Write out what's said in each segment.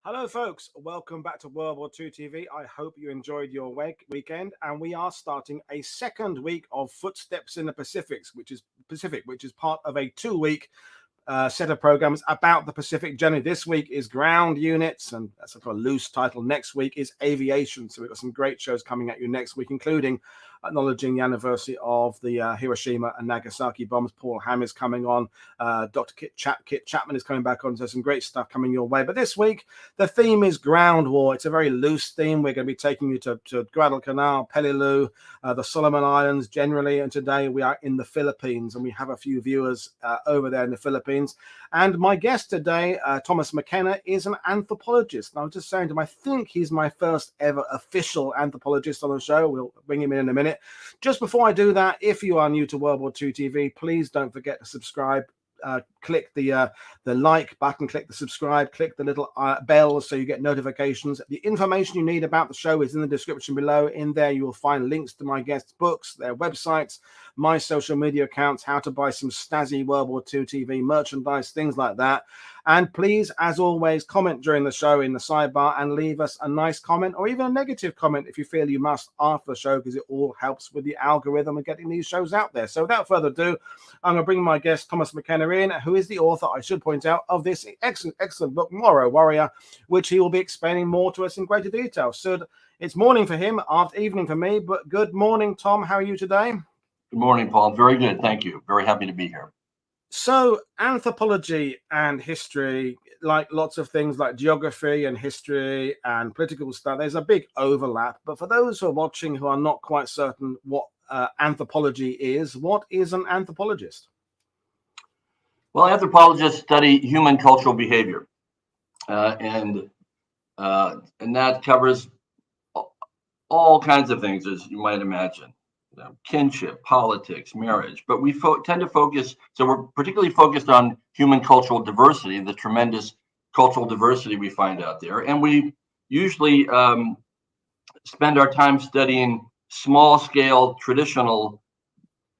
Hello, folks. Welcome back to World War II TV. I hope you enjoyed your weekend, and we are starting a second week of Footsteps in the Pacific, which is part of a 2-week set of programs about the Pacific journey. This week is ground units, and that's a loose title. Next week is aviation. So we've got some great shows coming at you next week, including acknowledging the anniversary of the Hiroshima and Nagasaki bombs. Paul Ham is coming on. Dr. Kit Chapman is coming back on. So some great stuff coming your way. But this week, the theme is ground war. It's a very loose theme. We're going to be taking you to Guadalcanal, Peleliu, the Solomon Islands generally. And today we are in the Philippines, and we have a few viewers over there in the Philippines. And my guest today, Thomas McKenna, is an anthropologist. And I was just saying to him, I think he's my first ever official anthropologist on the show. We'll bring him in a minute. Just before I do that, if you are new to World War II TV, please don't forget to subscribe. Click the like button, click the subscribe, click the little bell so you get notifications. The information you need about the show is in the description below. In there, you will find links to my guests' books, their websites, my social media accounts, how to buy some snazzy World War II TV merchandise, things like that. And please, as always, comment during the show in the sidebar and leave us a nice comment or even a negative comment if you feel you must after the show, because it all helps with the algorithm of getting these shows out there. So without further ado, I'm going to bring my guest, Thomas McKenna, in, who is the author, I should point out, of this excellent book, Moro-Warrior, which he will be explaining more to us in greater detail. So it's morning for him, evening for me, but good morning, Tom. How are you today? Good morning, Paul. Very good. Thank you. Very happy to be here. So anthropology and history, like lots of things like geography and history and political stuff, there's a big overlap. But for those who are watching who are not quite certain what anthropology is, what is an anthropologist? Well, anthropologists study human cultural behavior, and that covers all kinds of things, as you might imagine. Kinship, politics, marriage, but we tend to focus, so we're particularly focused on human cultural diversity, the tremendous cultural diversity we find out there. And we usually spend our time studying small-scale traditional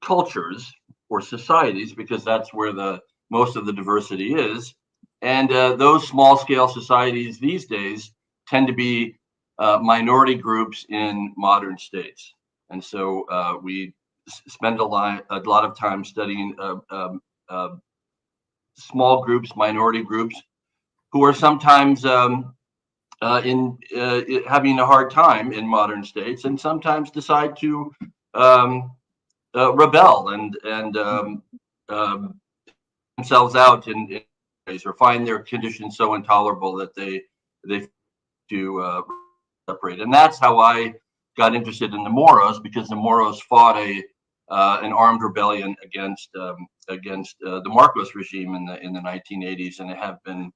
cultures or societies, because that's where most of the diversity is. And those small-scale societies these days tend to be minority groups in modern states. And so we spend a lot of time studying small groups, minority groups, who are sometimes having a hard time in modern states, and sometimes decide to rebel and themselves out in ways, or find their conditions so intolerable that they do separate. And that's how I got interested in the Moros, because the Moros fought an armed rebellion against the Marcos regime in the 1980s, and have been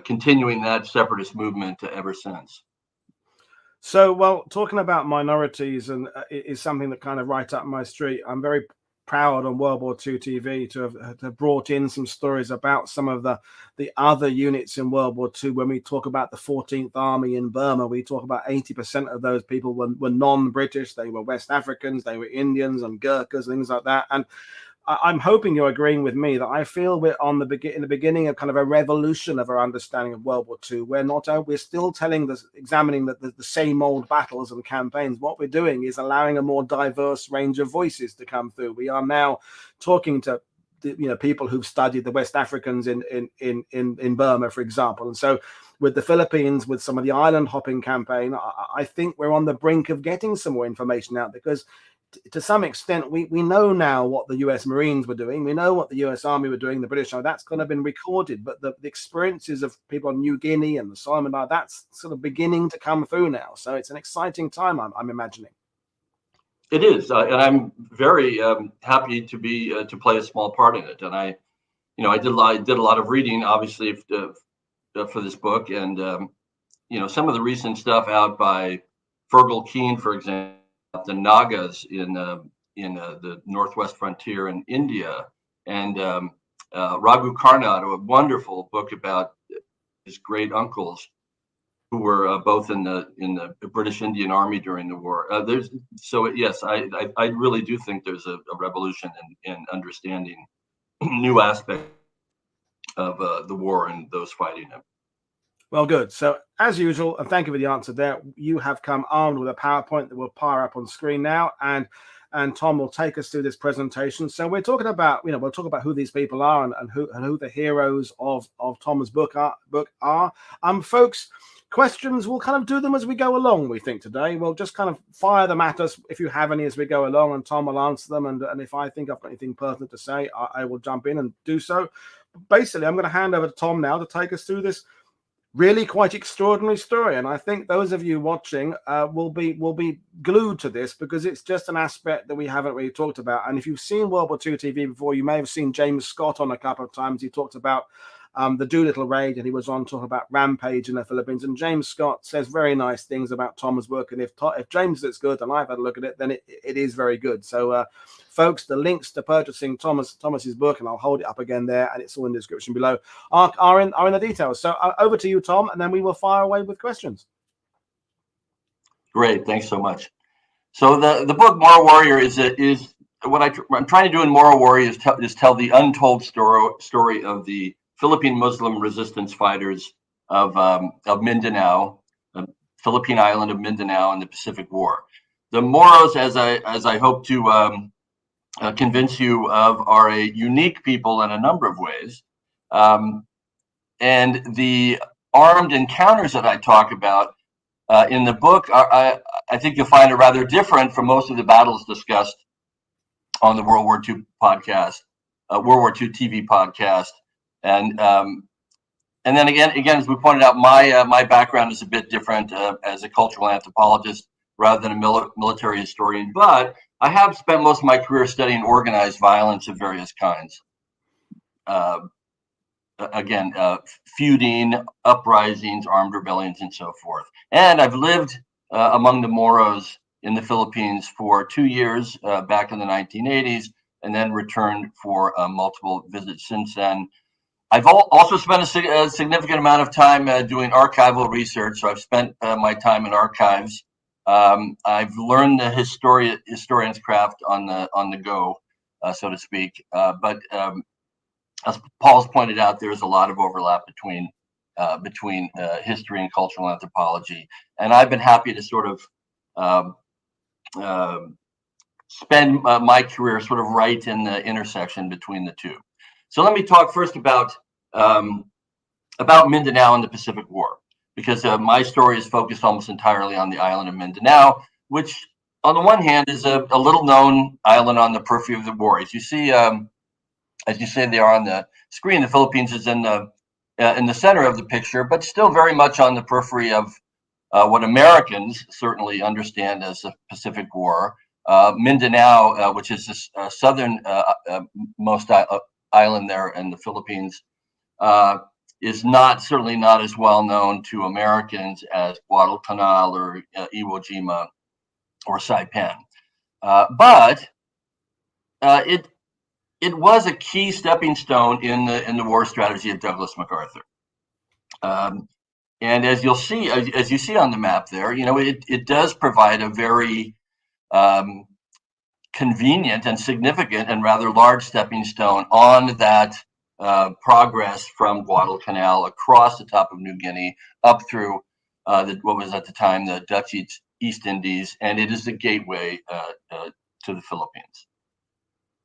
continuing that separatist movement ever since. So, well, talking about minorities and is something that kind of right up my street. I'm very proud on World War II TV to have brought in some stories about some of the other units in World War II. When we talk about the 14th Army in Burma, we talk about 80% of those people were non-British. They were West Africans, they were Indians and Gurkhas, things like that. And I'm hoping you're agreeing with me that I feel we're in the beginning of kind of a revolution of our understanding of World War II. We're still examining the same old battles and campaigns. What we're doing is allowing a more diverse range of voices to come through. We are now talking to people who've studied the West Africans in Burma, for example. And so with the Philippines, with some of the island hopping campaign, I think we're on the brink of getting some more information out, because to some extent, we know now what the US Marines were doing. We know what the US Army were doing, the British Army. That's kind of been recorded. But the experiences of people on New Guinea and the Solomon Islands, that's sort of beginning to come through now. So it's an exciting time, I'm imagining. It is, and I'm very happy to play a small part in it. And I did a lot of reading, obviously, for this book, and some of the recent stuff out by Fergal Keane, for example, the Nagas in the northwest frontier in India, and Raghu Karnad, a wonderful book about his great uncles who were both in the British Indian Army during the war. Yes, I really do think there's a revolution in understanding new aspects the war and those fighting it. Well, good. So, as usual, and thank you for the answer there, you have come armed with a PowerPoint that will fire up on screen now, and Tom will take us through this presentation. So, we're talking about, we'll talk about who these people are and who the heroes of Tom's book are. Folks, questions, we'll kind of do them as we go along, we think today. We'll just kind of fire them at us if you have any as we go along, and Tom will answer them. And if I think I've got anything pertinent to say, I will jump in and do so. Basically, I'm going to hand over to Tom now to take us through this really quite extraordinary story, and I think those of you watching will be glued to this, because it's just an aspect that we haven't really talked about. And if you've seen World War II TV before, you may have seen James Scott on a couple of times. He talked about the Doolittle raid, and he was on talking about Rampage in the Philippines. And James Scott says very nice things about Tom's work. And if James is good, and I've had a look at it, then it is very good. So, folks, the links to purchasing Thomas's book, and I'll hold it up again there, and it's all in the description below, are in the details. So over to you, Tom, and then we will fire away with questions. Great, thanks so much. So the book Moro Warrior is what I'm trying to do in Moro Warrior is tell the untold story of the Philippine Muslim resistance fighters of Mindanao, the Philippine island of Mindanao in the Pacific War. The Moros, as I hope to convince you of, are a unique people in a number of ways. And the armed encounters that I talk about in the book, I think you'll find are rather different from most of the battles discussed on the World War II podcast, World War II TV podcast. And then again, as we pointed out, my background is a bit different as a cultural anthropologist rather than a military historian. But I have spent most of my career studying organized violence of various kinds. Feuding, uprisings, armed rebellions, and so forth. And I've lived among the Moros in the Philippines for 2 years back in the 1980s, and then returned for multiple visits since then. I've also spent a significant amount of time doing archival research. So I've spent my time in archives. I've learned the historian's craft on the go, so to speak. But as Paul's pointed out, there's a lot of overlap between history and cultural anthropology, and I've been happy to sort of spend my career sort of right in the intersection between the two. So let me talk first about Mindanao and the Pacific War, because my story is focused almost entirely on the island of Mindanao, which on the one hand is a little known island on the periphery of the war. As you see, as you say, they are on the screen. The Philippines is in the center of the picture, but still very much on the periphery of what Americans certainly understand as the Pacific War. Mindanao, which is the southern most island there in the Philippines, is certainly not as well known to Americans as Guadalcanal or Iwo Jima or Saipan. But it was a key stepping stone in the war strategy of Douglas MacArthur. And as you see on the map there, it does provide a very convenient and significant and rather large stepping stone on that progress from Guadalcanal across the top of New Guinea up through what was at the time the Dutch East Indies, and it is the gateway to the Philippines.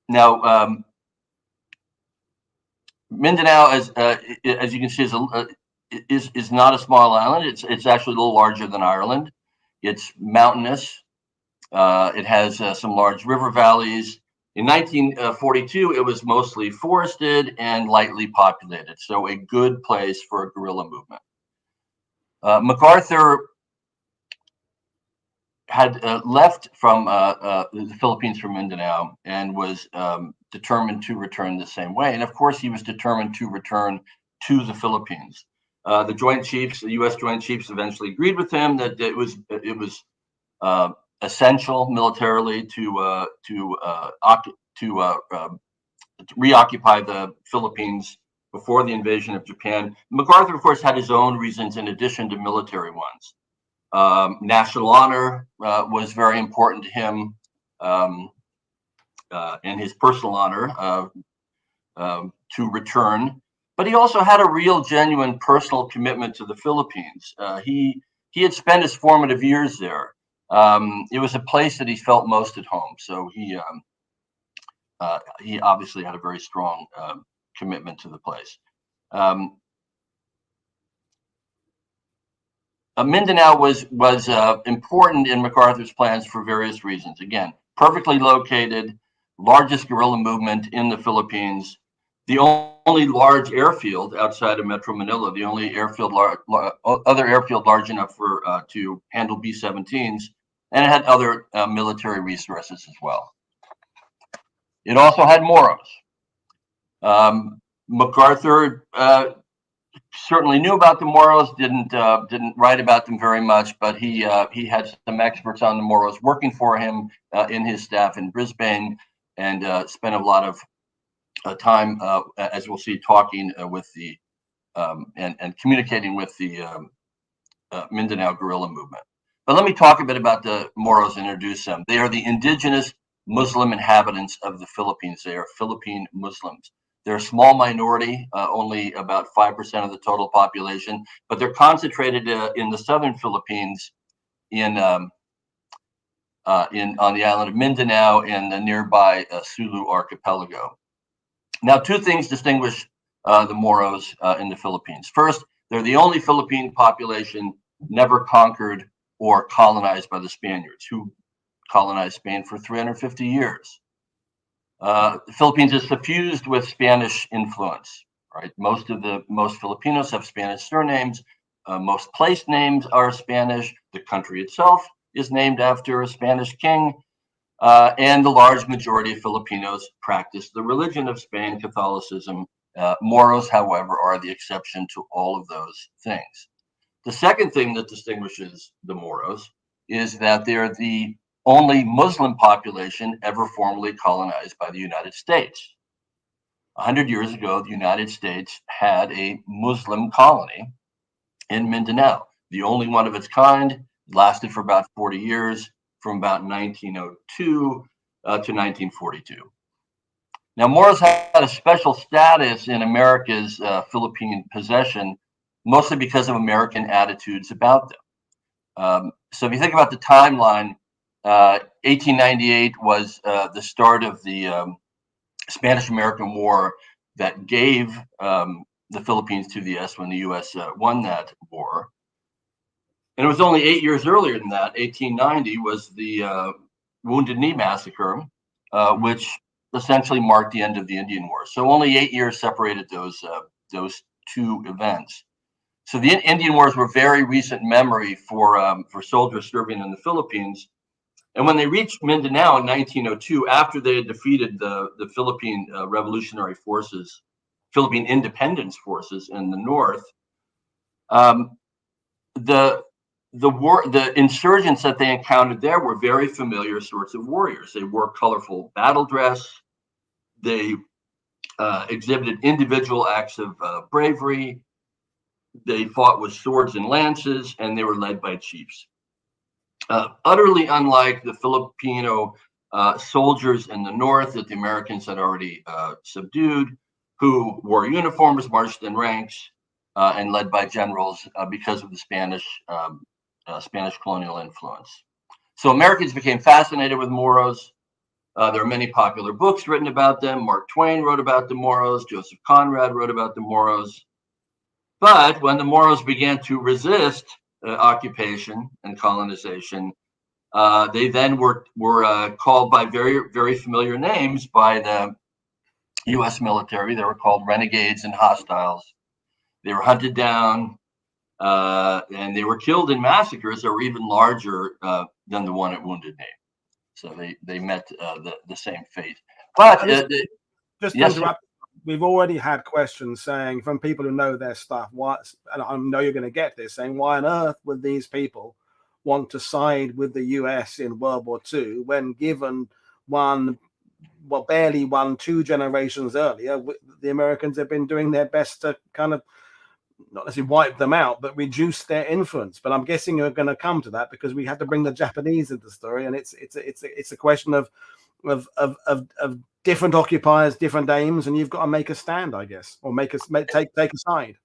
Now, Mindanao, as you can see, is not a small island. It's actually a little larger than Ireland. It's mountainous. It has some large river valleys. In 1942, it was mostly forested and lightly populated, so a good place for a guerrilla movement. MacArthur had left from the Philippines for Mindanao and was determined to return the same way. And of course, he was determined to return to the Philippines. The Joint Chiefs, the U.S. Joint Chiefs, eventually agreed with him that it was essential militarily to reoccupy the Philippines before the invasion of Japan. MacArthur, of course, had his own reasons in addition to military ones. National honor was very important to him, and his personal honor to return. but he also had a real, genuine personal commitment to the Philippines. He had spent his formative years there. It was a place that he felt most at home. So he obviously had a very strong commitment to the place. Mindanao was important in MacArthur's plans for various reasons. Again, perfectly located, largest guerrilla movement in the Philippines, the only large airfield outside of Metro Manila, the only airfield other airfield large enough for to handle B-17s, and it had other military resources as well. It also had Moros. MacArthur certainly knew about the Moros, didn't write about them very much, but he had some experts on the Moros working for him in his staff in Brisbane, and spent a lot of time, as we'll see, talking with the and communicating with the Mindanao guerrilla movement. But let me talk a bit about the Moros and introduce them. They are the indigenous Muslim inhabitants of the Philippines. They are Philippine Muslims. They're a small minority, only about 5% of the total population, but they're concentrated in the southern Philippines, on the island of Mindanao and the nearby Sulu archipelago. Now, two things distinguish the Moros in the Philippines. First, they're the only Philippine population never conquered or colonized by the Spaniards, who colonized Spain for 350 years. The Philippines is suffused with Spanish influence, right? Most Filipinos have Spanish surnames. Most place names are Spanish. The country itself is named after a Spanish king. And the large majority of Filipinos practice the religion of Spain, Catholicism. Moros, however, are the exception to all of those things. The second thing that distinguishes the Moros is that they're the only Muslim population ever formally colonized by the United States. 100 years ago, the United States had a Muslim colony in Mindanao, the only one of its kind, lasted for about 40 years, from about 1902 to 1942. Now, Moros had a special status in America's Philippine possession, mostly because of American attitudes about them. So if you think about the timeline, 1898 was the start of the Spanish-American War that gave the Philippines to the U.S. when the U.S. Won that war. And it was only 8 years earlier than that, 1890, was the Wounded Knee Massacre, which essentially marked the end of the Indian War. So only 8 years separated those two events. So the Indian Wars were very recent memory for soldiers serving in the Philippines. And when they reached Mindanao in 1902, after they had defeated the Philippine Revolutionary Forces, Philippine Independence Forces in the north, the insurgents that they encountered there were very familiar sorts of warriors. They wore colorful battle dress. They exhibited individual acts of bravery. They fought with swords and lances, and they were led by chiefs. Utterly unlike the Filipino soldiers in the north that the Americans had already subdued, who wore uniforms, marched in ranks, and led by generals because of the Spanish colonial influence. So Americans became fascinated with Moros. There are many popular books written about them. Mark Twain wrote about the Moros. Joseph Conrad wrote about the Moros. But when the Moros began to resist occupation and colonization, they then were called by very, very familiar names by the U.S. military. They were called renegades and hostiles. They were hunted down, and they were killed in massacres that were even larger than the one at Wounded Knee. So they met the same fate. But just to interrupt, we've already had questions saying from people who know their stuff, and I know you're going to get this, saying why on earth would these people want to side with the US in World War II when given barely 2 generations earlier, the Americans have been doing their best to kind of not necessarily wipe them out, but reduce their influence. But I'm guessing you're going to come to that because we have to bring the Japanese into the story, and it's a question of different occupiers, different aims, and you've got to make a stand, I guess, or take a side.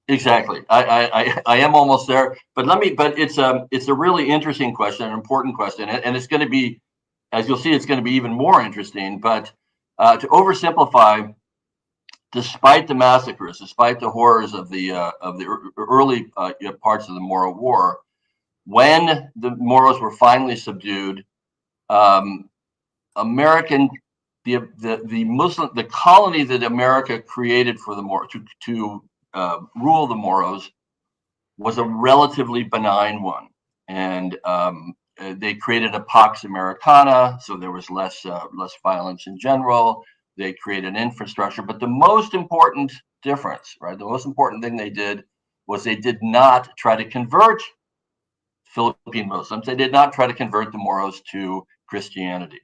Exactly. I am almost there, but it's a really interesting question, an important question, and it's going to be, as you'll see, it's going to be even more interesting. But to oversimplify, despite the massacres, despite the horrors of the early parts of the Moro War, when the Moros were finally subdued, American the colony that America created for the Moros to rule the Moros was a relatively benign one, and they created a Pax Americana, so there was less violence in general. They created infrastructure, but the most important difference, right? The most important thing they did was they did not try to convert Philippine Muslims. They did not try to convert the Moros to Christianity.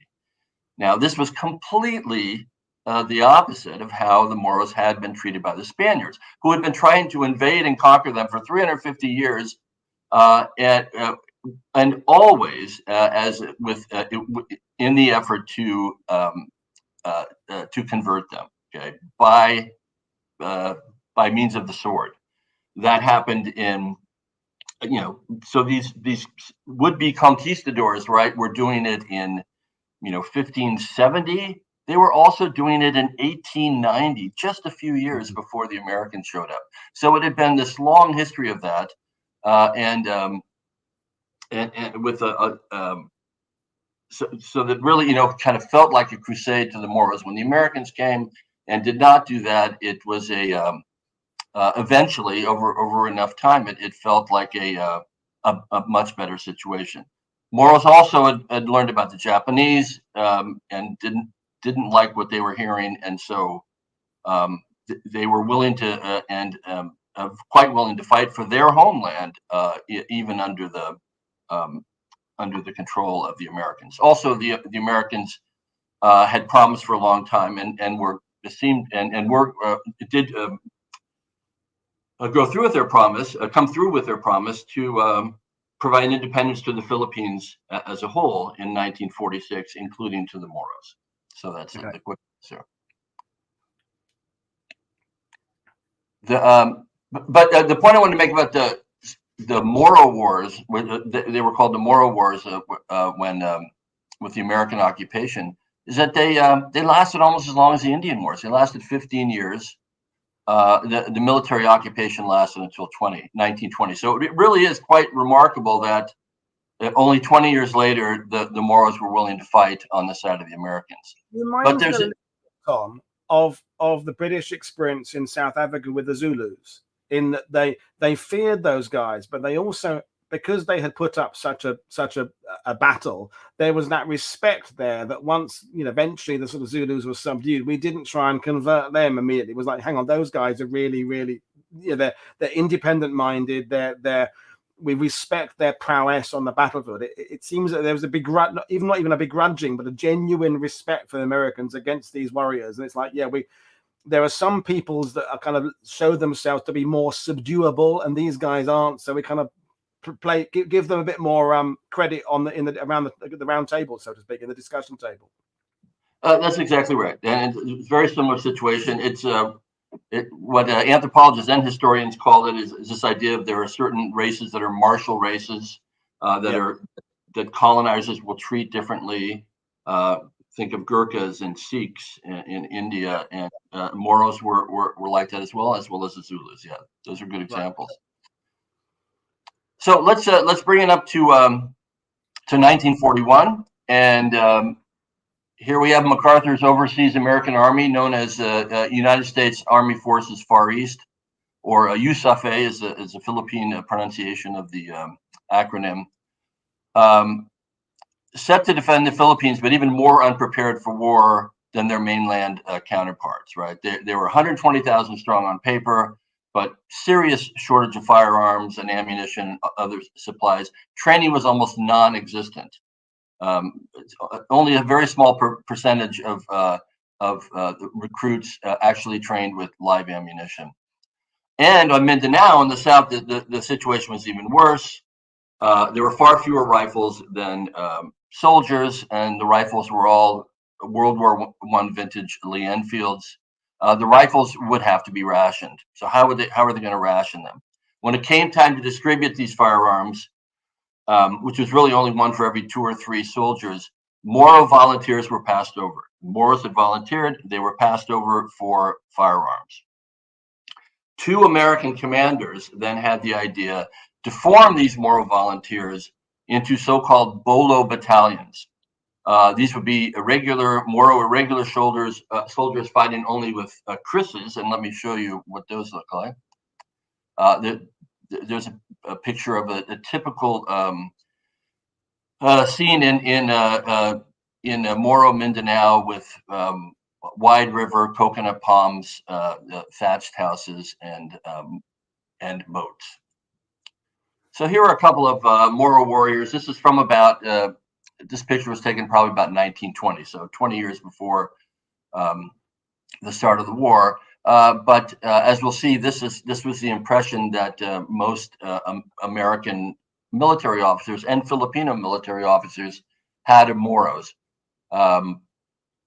Now, this was completely the opposite of how the Moros had been treated by the Spaniards, who had been trying to invade and conquer them for 350 years, and always in the effort to convert them, okay, by means of the sword. That happened in, so these would-be conquistadors, right, were doing it in 1570. They were also doing it in 1890, just a few years before the Americans showed up. So it had been this long history of that, and with so that really, kind of felt like a crusade to the Moros. When the Americans came and did not do that, it was eventually over enough time, it felt like a much better situation. Moros also had learned about the Japanese, and didn't like what they were hearing, and so they were willing to quite willing to fight for their homeland, even under the control of the Americans. Also, the Americans had promised for a long time, and did go through with their promise, come through with their promise to provide independence to the Philippines as a whole in 1946, including to the Moros. So that's the quick answer. But the point I wanted to make about the Moro Wars, they were called the Moro Wars when with the American occupation, is that they lasted almost as long as the Indian Wars. They lasted 15 years. The military occupation lasted until 1920. So it really is quite remarkable that only 20 years later, the Moros were willing to fight on the side of the Americans. But there's Tom, of the British experience in South Africa with the Zulus, in that they feared those guys, but they also, because they had put up such a battle, there was that respect there that once, eventually the sort of Zulus were subdued, we didn't try and convert them immediately. It was like, hang on, those guys are really, really, they're independent minded. We respect their prowess on the battlefield. It seems that there was a big, not even a begrudging, but a genuine respect for the Americans against these warriors. And it's like, there are some peoples that are kind of show themselves to be more subduable, and these guys aren't. So we kind of give them a bit more credit around the round table, so to speak, in the discussion table. That's exactly right, and it's a very similar situation. It's what anthropologists and historians call it is this idea of there are certain races that are martial races that colonizers will treat differently. Think of Gurkhas and Sikhs in India, and Moros were like that as well as the Zulus. Yeah, those are good examples. Right. So let's bring it up to 1941, and here we have MacArthur's Overseas American Army, known as United States Army Forces Far East, or USAFE is the Philippine pronunciation of the acronym. Set to defend the Philippines, but even more unprepared for war than their mainland counterparts. Right, they were 120,000 strong on paper, but serious shortage of firearms and ammunition, other supplies. Training was almost non-existent. Only a very small percentage of the recruits actually trained with live ammunition. And on Mindanao in the south, the situation was even worse. There were far fewer rifles than soldiers, and the rifles were all World War I vintage Lee Enfields. The rifles would have to be rationed. So how are they going to ration them? When it came time to distribute these firearms, which was really only one for every 2 or 3 soldiers, Moro volunteers were passed over. Moros had volunteered, they were passed over for firearms. 2 American commanders then had the idea to form these Moro volunteers into so-called Bolo battalions. These would be Moro irregular soldiers fighting only with krisses, and let me show you what those look like. There's a picture of a typical scene in Moro Mindanao with wide river, coconut palms, thatched houses, and boats. So here are a couple of Moro warriors. This is from about this picture was taken probably about 1920, so 20 years before the start of the war. But as we'll see, this was the impression that most American military officers and Filipino military officers had of Moros.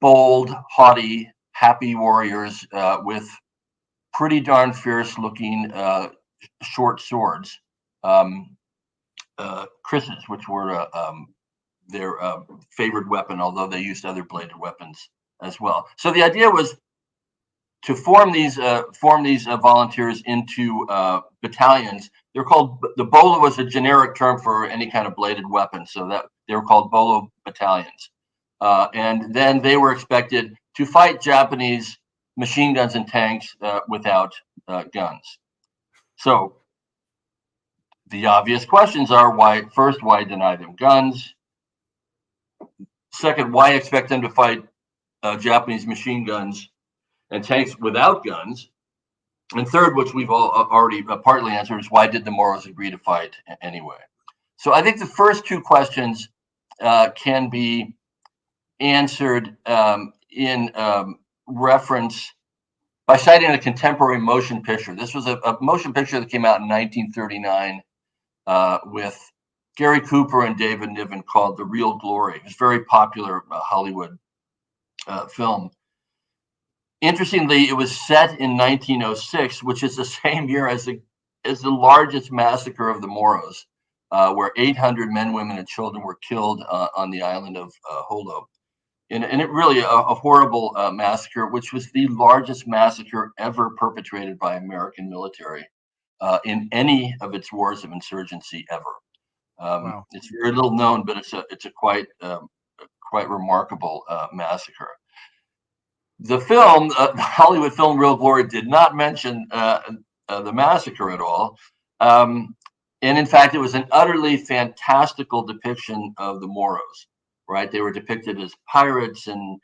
Bold, haughty, happy warriors with pretty darn fierce looking short swords, krisses, which were their favored weapon, although they used other bladed weapons as well. So the idea was to form these volunteers into battalions. They're called, the Bolo was a generic term for any kind of bladed weapon, so that they were called Bolo battalions. And then they were expected to fight Japanese machine guns and tanks without guns. So the obvious questions are, why deny them guns? Second, why expect them to fight Japanese machine guns and tanks without guns? And third, which we've already partly answered, is why did the Moros agree to fight anyway? So I think the first 2 questions can be answered in reference by citing a contemporary motion picture. This was a motion picture that came out in 1939 with Gary Cooper and David Niven, called The Real Glory. It was a very popular Hollywood film. Interestingly, it was set in 1906, which is the same year as the largest massacre of the Moros, where 800 men, women, and children were killed on the island of Jolo. And it really a horrible massacre, which was the largest massacre ever perpetrated by American military in any of its wars of insurgency ever. Wow. It's very little known, but it's a quite remarkable massacre. The film, the Hollywood film Real Glory, did not mention the massacre at all. And in fact, it was an utterly fantastical depiction of the Moros, right? They were depicted as pirates and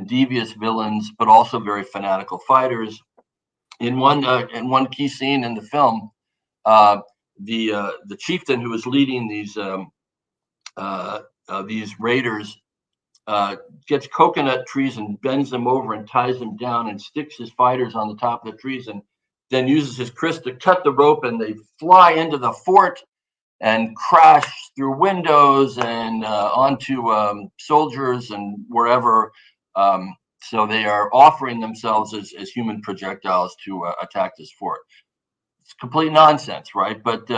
devious villains, but also very fanatical fighters. In one key scene in the film, the chieftain who was leading these raiders gets coconut trees and bends them over and ties them down and sticks his fighters on the top of the trees, and then uses his kris to cut the rope, and they fly into the fort and crash through windows and onto soldiers and wherever. So they are offering themselves as human projectiles to attack this fort. It's complete nonsense, right? But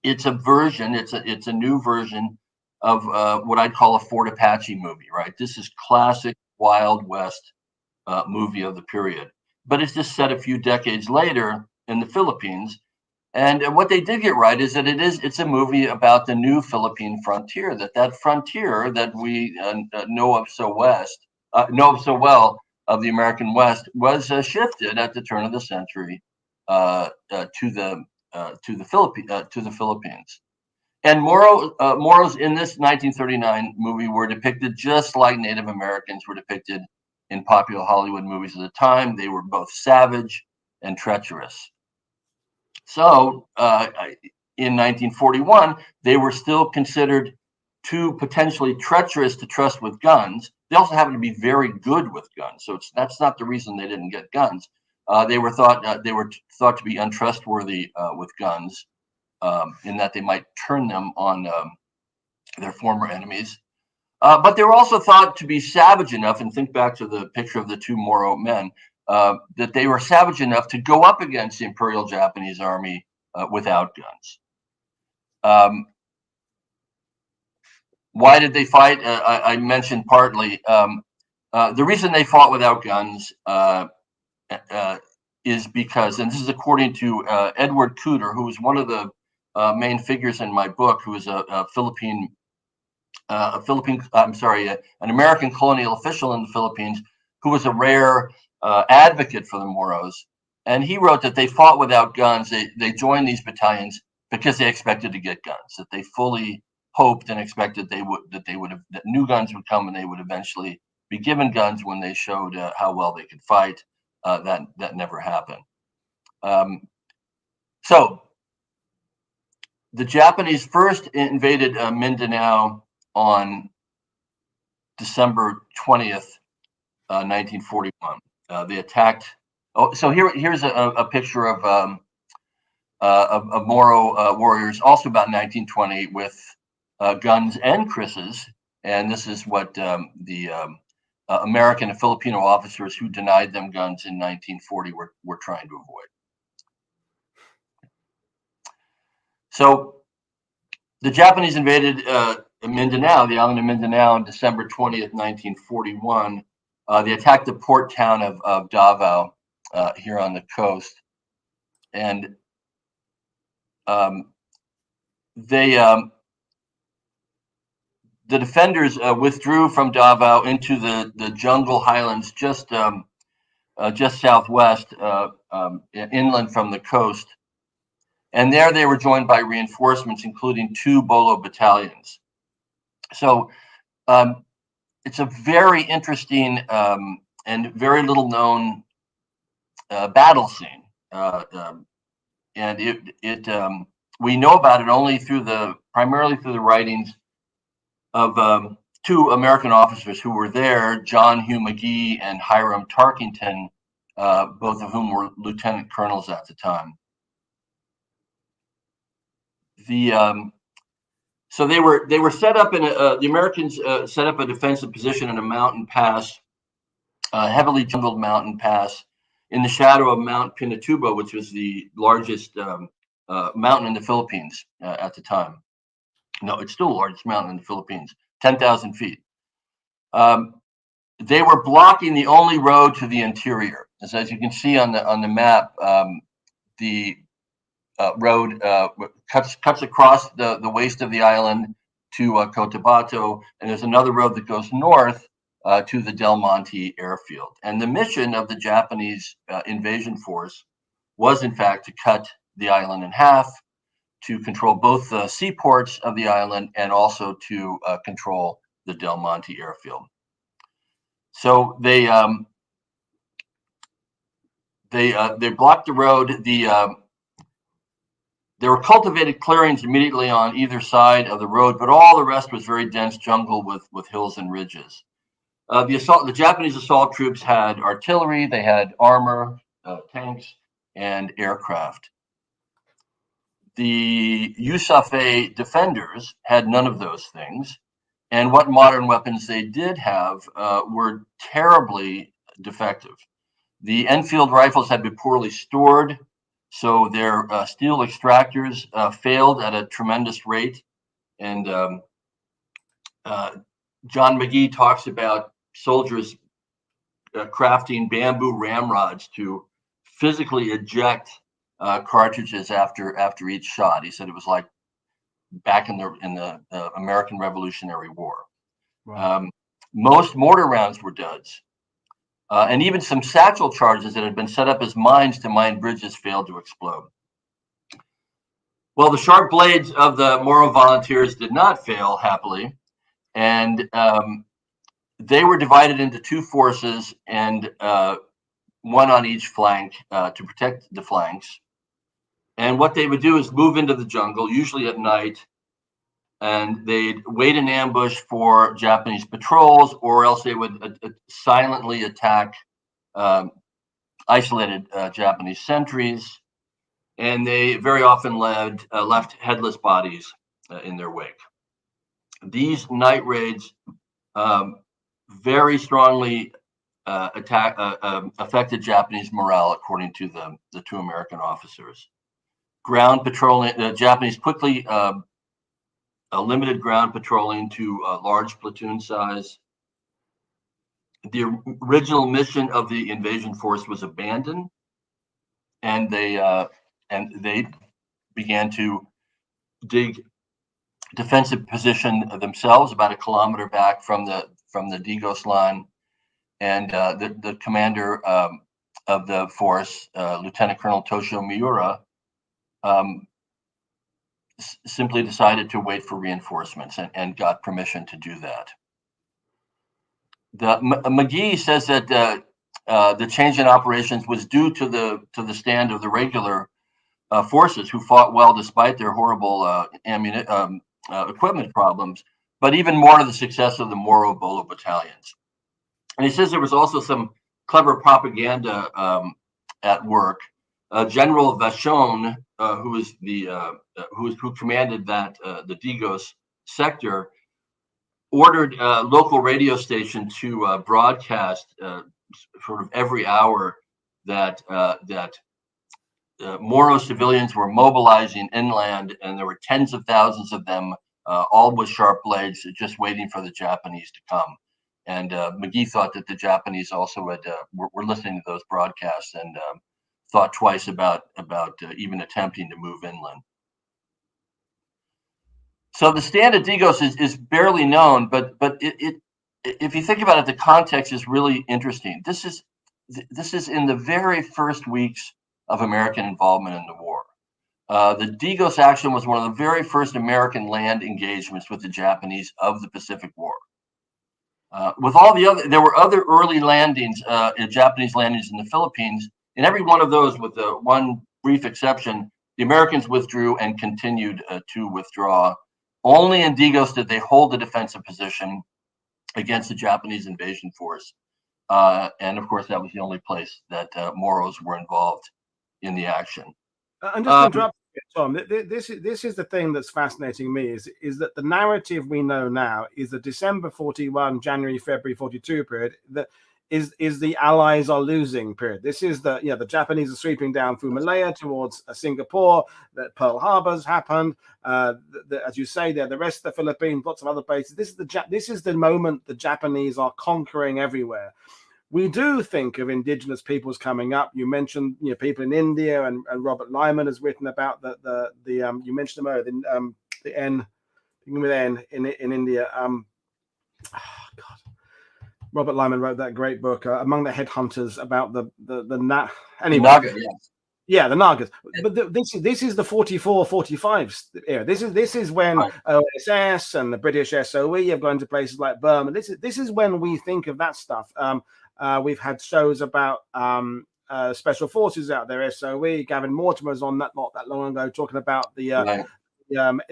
it's a version. It's a new version of what I'd call a Fort Apache movie, right? This is classic Wild West movie of the period, but it's just set a few decades later in the Philippines. And what they did get right is that it's a movie about the new Philippine frontier, that frontier that we know of so well of the American West was shifted at the turn of the century to the Philippines. And Moros in this 1939 movie were depicted just like Native Americans were depicted in popular Hollywood movies at the time. They were both savage and treacherous. So in 1941, they were still considered too potentially treacherous to trust with guns. They also happened to be very good with guns, so that's not the reason they didn't get guns. They were thought to be untrustworthy with guns, in that they might turn them on their former enemies. But they were also thought to be savage enough, and think back to the picture of the two Moro men, that they were savage enough to go up against the Imperial Japanese Army without guns. Why did they fight? I mentioned partly. The reason they fought without guns is because, and this is according to Edward Cooter, who was one of the main figures in my book, who was an American colonial official in the Philippines, who was a rare advocate for the Moros. And he wrote that they fought without guns. They joined these battalions because they expected to get guns, that they fully hoped and expected that new guns would come and they would eventually be given guns when they showed how well they could fight. That never happened. So the Japanese first invaded Mindanao on December 20th, 1941. They attacked. Oh, so here's a picture of Moro warriors, also about 1920, with guns and krisses. And this is what the American and Filipino officers who denied them guns in 1940 were trying to avoid. So the Japanese invaded Mindanao, the island of Mindanao, on December 20th, 1941. They attacked the port town of Davao here on the coast. And the defenders withdrew from Davao into the jungle highlands just southwest, inland from the coast. And there they were joined by reinforcements, including 2 Bolo battalions. So it's a very interesting and very little known battle scene. And we know about it only primarily through the writings of 2 American officers who were there, John Hugh McGee and Hiram Tarkington, both of whom were lieutenant colonels at the time. So they were set up in the Americans set up a defensive position in a mountain pass, a heavily jungled mountain pass, in the shadow of Mount Pinatubo, which was the largest mountain in the Philippines at the time. No, it's still the largest mountain in the Philippines, 10,000 feet. They were blocking the only road to the interior. As you can see on the map, the road cuts across the waist of the island to Cotabato, and there's another road that goes north to the Del Monte airfield. And the mission of the Japanese invasion force was, in fact, to cut the island in half, to control both the seaports of the island and also to control the Del Monte airfield. So they blocked the road. There were cultivated clearings immediately on either side of the road, but all the rest was very dense jungle with hills and ridges. The Japanese assault troops had artillery, they had armor, tanks, and aircraft. The Yusafe defenders had none of those things, and what modern weapons they did have were terribly defective. The Enfield rifles had been poorly stored, so their steel extractors failed at a tremendous rate. And John McGee talks about soldiers crafting bamboo ramrods to physically eject cartridges after each shot. He said it was like back in the American Revolutionary War. Wow. Most mortar rounds were duds. And even some satchel charges that had been set up as mines to mine bridges failed to explode. Well, the sharp blades of the Moro volunteers did not fail, happily, and they were divided into 2 forces, and one on each flank to protect the flanks. And what they would do is move into the jungle, usually at night, and they'd wait in ambush for Japanese patrols, or else they would silently attack isolated Japanese sentries, and they very often left headless bodies in their wake. These night raids very strongly affected Japanese morale, according to the two American officers. Ground patrolling, the Japanese quickly limited ground patrolling to large platoon size. The original mission of the invasion force was abandoned, and they began to dig defensive position themselves about a kilometer back from the Digos line. And the commander of the force, Lieutenant Colonel Toshio Miura, simply decided to wait for reinforcements and got permission to do that. McGee says that the change in operations was due to the stand of the regular forces, who fought well despite their horrible equipment problems, but even more to the success of the Moro-Bolo battalions. And he says there was also some clever propaganda at work. General Vachon, who commanded the Digos sector, ordered a local radio station to broadcast sort of every hour that Moro civilians were mobilizing inland, and there were tens of thousands of them, all with sharp blades, just waiting for the Japanese to come. And McGee thought that the Japanese also were listening to those broadcasts and thought twice about even attempting to move inland. So the stand at Digos is barely known, but if you think about it, the context is really interesting. This is in the very first weeks of American involvement in the war. The Digos action was one of the very first American land engagements with the Japanese of the Pacific War. With all the other, there were other early landings, Japanese landings in the Philippines. In every one of those, with the one brief exception, the Americans withdrew and continued to withdraw. Only in Digos did they hold the defensive position against the Japanese invasion force. And of course, that was the only place that Moros were involved in the action. And just to interrupt, Tom, this is the thing that's fascinating me is that the narrative we know now is the December 41, January, February 42 period that is the Allies are losing period. This is the Japanese are sweeping down through Malaya towards Singapore. That Pearl Harbor's happened. As you say, there the rest of the Philippines, lots of other places. This is the moment the Japanese are conquering everywhere. We do think of indigenous peoples coming up. You mentioned people in India, and Robert Lyman has written about the you mentioned them earlier, the N with N in India. Oh God. Robert Lyman wrote that great book, Among the Headhunters, about the anyway. Naga, yes. Yeah, the Nagas. But this is the 44-45 era. This is when OSS and the British SOE have gone to places like Burma. This is when we think of that stuff. We've had shows about special forces out there, SOE. Gavin Mortimer's on that not that long ago, talking about the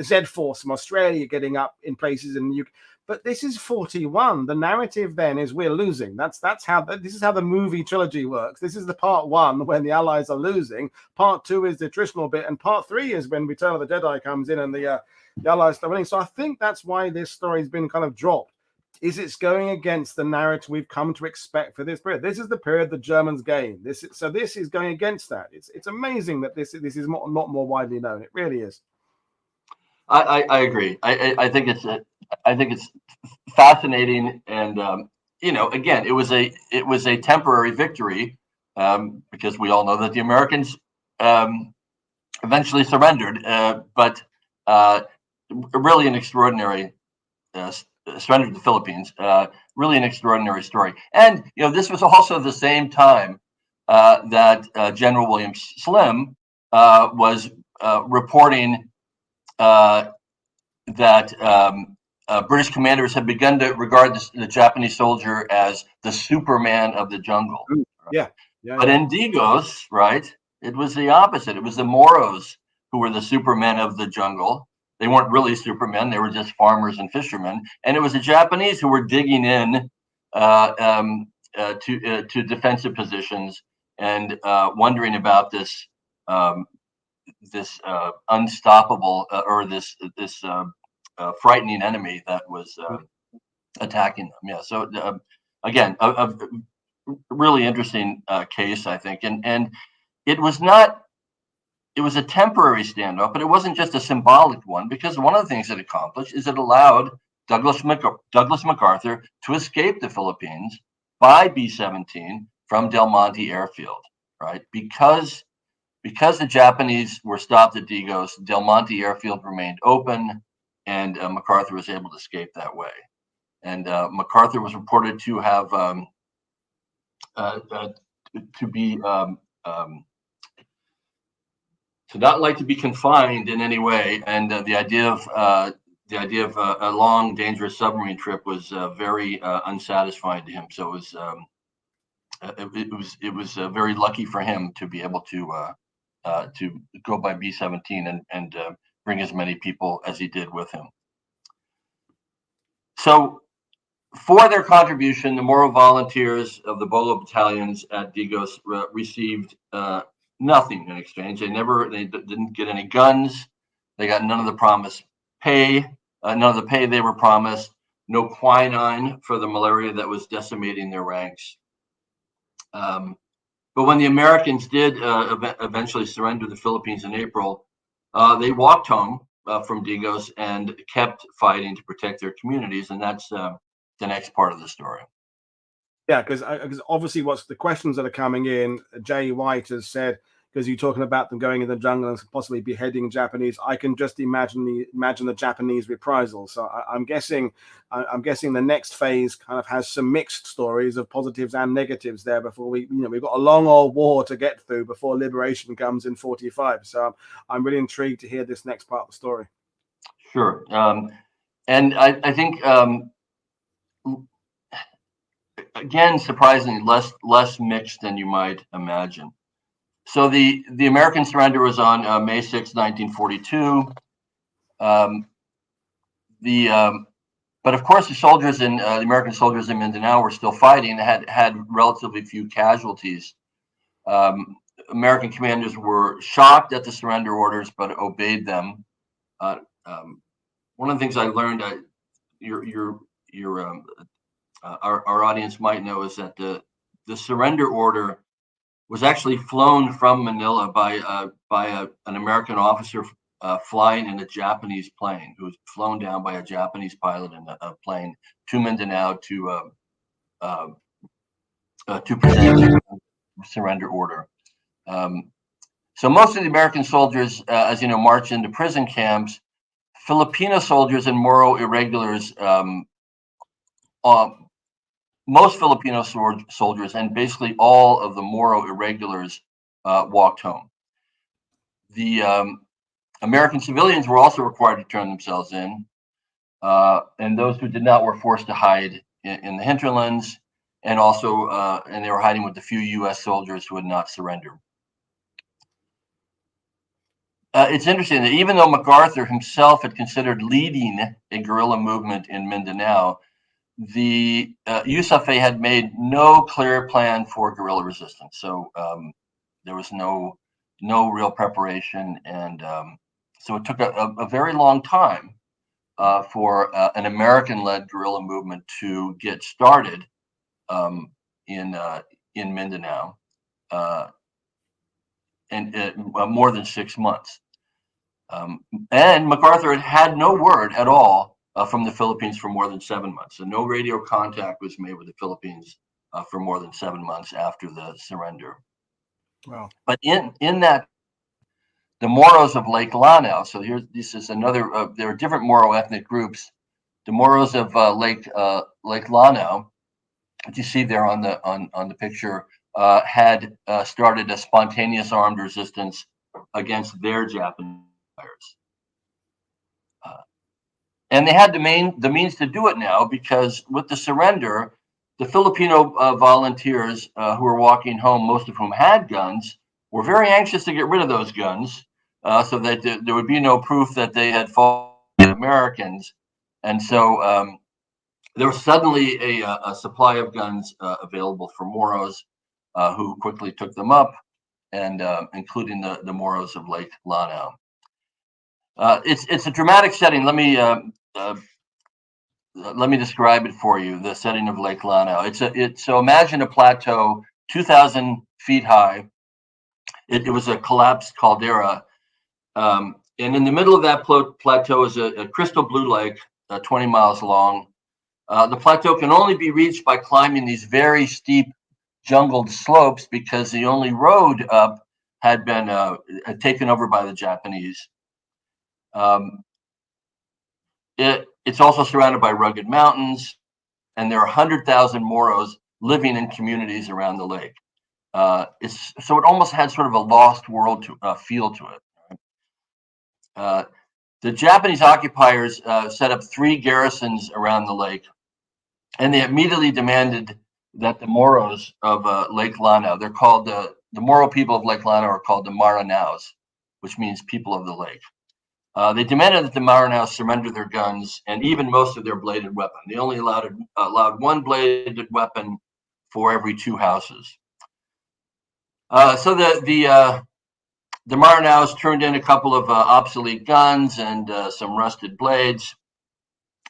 Z Force from Australia getting up in places in the UK. But this is 41. The narrative then is we're losing. This is how the movie trilogy works. This is the part one when the Allies are losing. Part two is the attritional bit, and part three is when Return of the Jedi comes in and the Allies start winning. So I think that's why this story's been kind of dropped. It's going against the narrative we've come to expect for this period. This is the period the Germans gained. This is going against that. It's amazing that this is not more widely known. It really is. I agree. I think it's fascinating, and again, it was a temporary victory because we all know that the Americans eventually surrendered, but really an extraordinary surrendered the Philippines. Really an extraordinary story, and this was also the same time that General William Slim was reporting that British commanders had begun to regard the Japanese soldier as the Superman of the jungle. Yeah. But in Digos, right, it was the opposite. It was the Moros who were the Supermen of the jungle. They weren't really Supermen. They were just farmers and fishermen. And it was the Japanese who were digging in to defensive positions and wondering about this unstoppable or this frightening enemy that was attacking them. Yeah. So again, a really interesting case, I think, and it was not. It was a temporary standoff, but it wasn't just a symbolic one, because one of the things it accomplished is it allowed Douglas MacArthur to escape the Philippines by B-17 from Del Monte Airfield, right? Because the Japanese were stopped at Digos, Del Monte Airfield remained open, and MacArthur was able to escape that way. And MacArthur was reported to have to be to not like to be confined in any way, and the idea of a long, dangerous submarine trip was very unsatisfying to him. So it was very lucky for him to be able to go by B-17 and bring as many people as he did with him. So, for their contribution, the Moro volunteers of the Bolo battalions at Digos received nothing in exchange. They didn't get any guns. They got none of the promised pay, none of the pay they were promised, no quinine for the malaria that was decimating their ranks. But when the Americans did eventually surrender the Philippines in April, they walked home from Digos and kept fighting to protect their communities, and that's the next part of the story. Yeah, because obviously what's the questions that are coming in, Jay White has said, because you're talking about them going in the jungle and possibly beheading Japanese, I can just imagine the Japanese reprisals. So I'm guessing the next phase kind of has some mixed stories of positives and negatives there before we've got a long old war to get through before liberation comes in 45. So I'm really intrigued to hear this next part of the story. Sure. And I think again, surprisingly, less mixed than you might imagine. So the American surrender was on May 6, 1942. But of course, the American soldiers in Mindanao were still fighting. Had relatively few casualties. American commanders were shocked at the surrender orders, but obeyed them. One of the things I learned, our audience might know, is that the surrender order was actually flown from Manila by an American officer flying in a Japanese plane, who was flown down by a Japanese pilot in a plane to Mindanao to present a surrender order. So most of the American soldiers, as you know, marched into prison camps. Filipino soldiers and Moro irregulars, most Filipino soldiers and basically all of the Moro irregulars walked home. The American civilians were also required to turn themselves in, and those who did not were forced to hide in the hinterlands, and also and they were hiding with the few U.S. soldiers who had not surrendered. It's interesting that even though MacArthur himself had considered leading a guerrilla movement in Mindanao, the USAFE had made no clear plan for guerrilla resistance. So there was no real preparation, and so it took a very long time for an American-led guerrilla movement to get started in Mindanao, and more than 6 months. And MacArthur had no word at all from the Philippines for more than 7 months. So no radio contact was made with the Philippines for more than 7 months after the surrender. Wow. But in that, the Moros of Lake Lanao, so this is another, there are different Moro ethnic groups. The Moros of Lake Lanao, which you see there on the picture, had started a spontaneous armed resistance against their Japanese occupiers. And they had the means to do it now, because with the surrender, the Filipino volunteers who were walking home, most of whom had guns, were very anxious to get rid of those guns, so that there would be no proof that they had fought the Americans. And so there was suddenly a supply of guns available for Moros, who quickly took them up, and including the Moros of Lake Lanao. It's a dramatic setting. Let me let me describe it for you. The setting of Lake Lanao. So imagine a plateau 2,000 feet high. It was a collapsed caldera, and in the middle of that plateau is a crystal blue lake, 20 miles long. The plateau can only be reached by climbing these very steep jungled slopes because the only road up had been taken over by the Japanese. It's also surrounded by rugged mountains, and there are 100,000 Moros living in communities around the lake. So it almost had sort of a lost world feel to it. The Japanese occupiers set up 3 garrisons around the lake, and they immediately demanded that the Moros of Lake Lanao, they're called the Moro people of Lake Lanao are called the Maranaos, which means people of the lake. They demanded that the Maranaos surrender their guns and even most of their bladed weapon. They only allowed 1 bladed weapon for every 2 houses. So the Maranaos turned in a couple of obsolete guns and some rusted blades,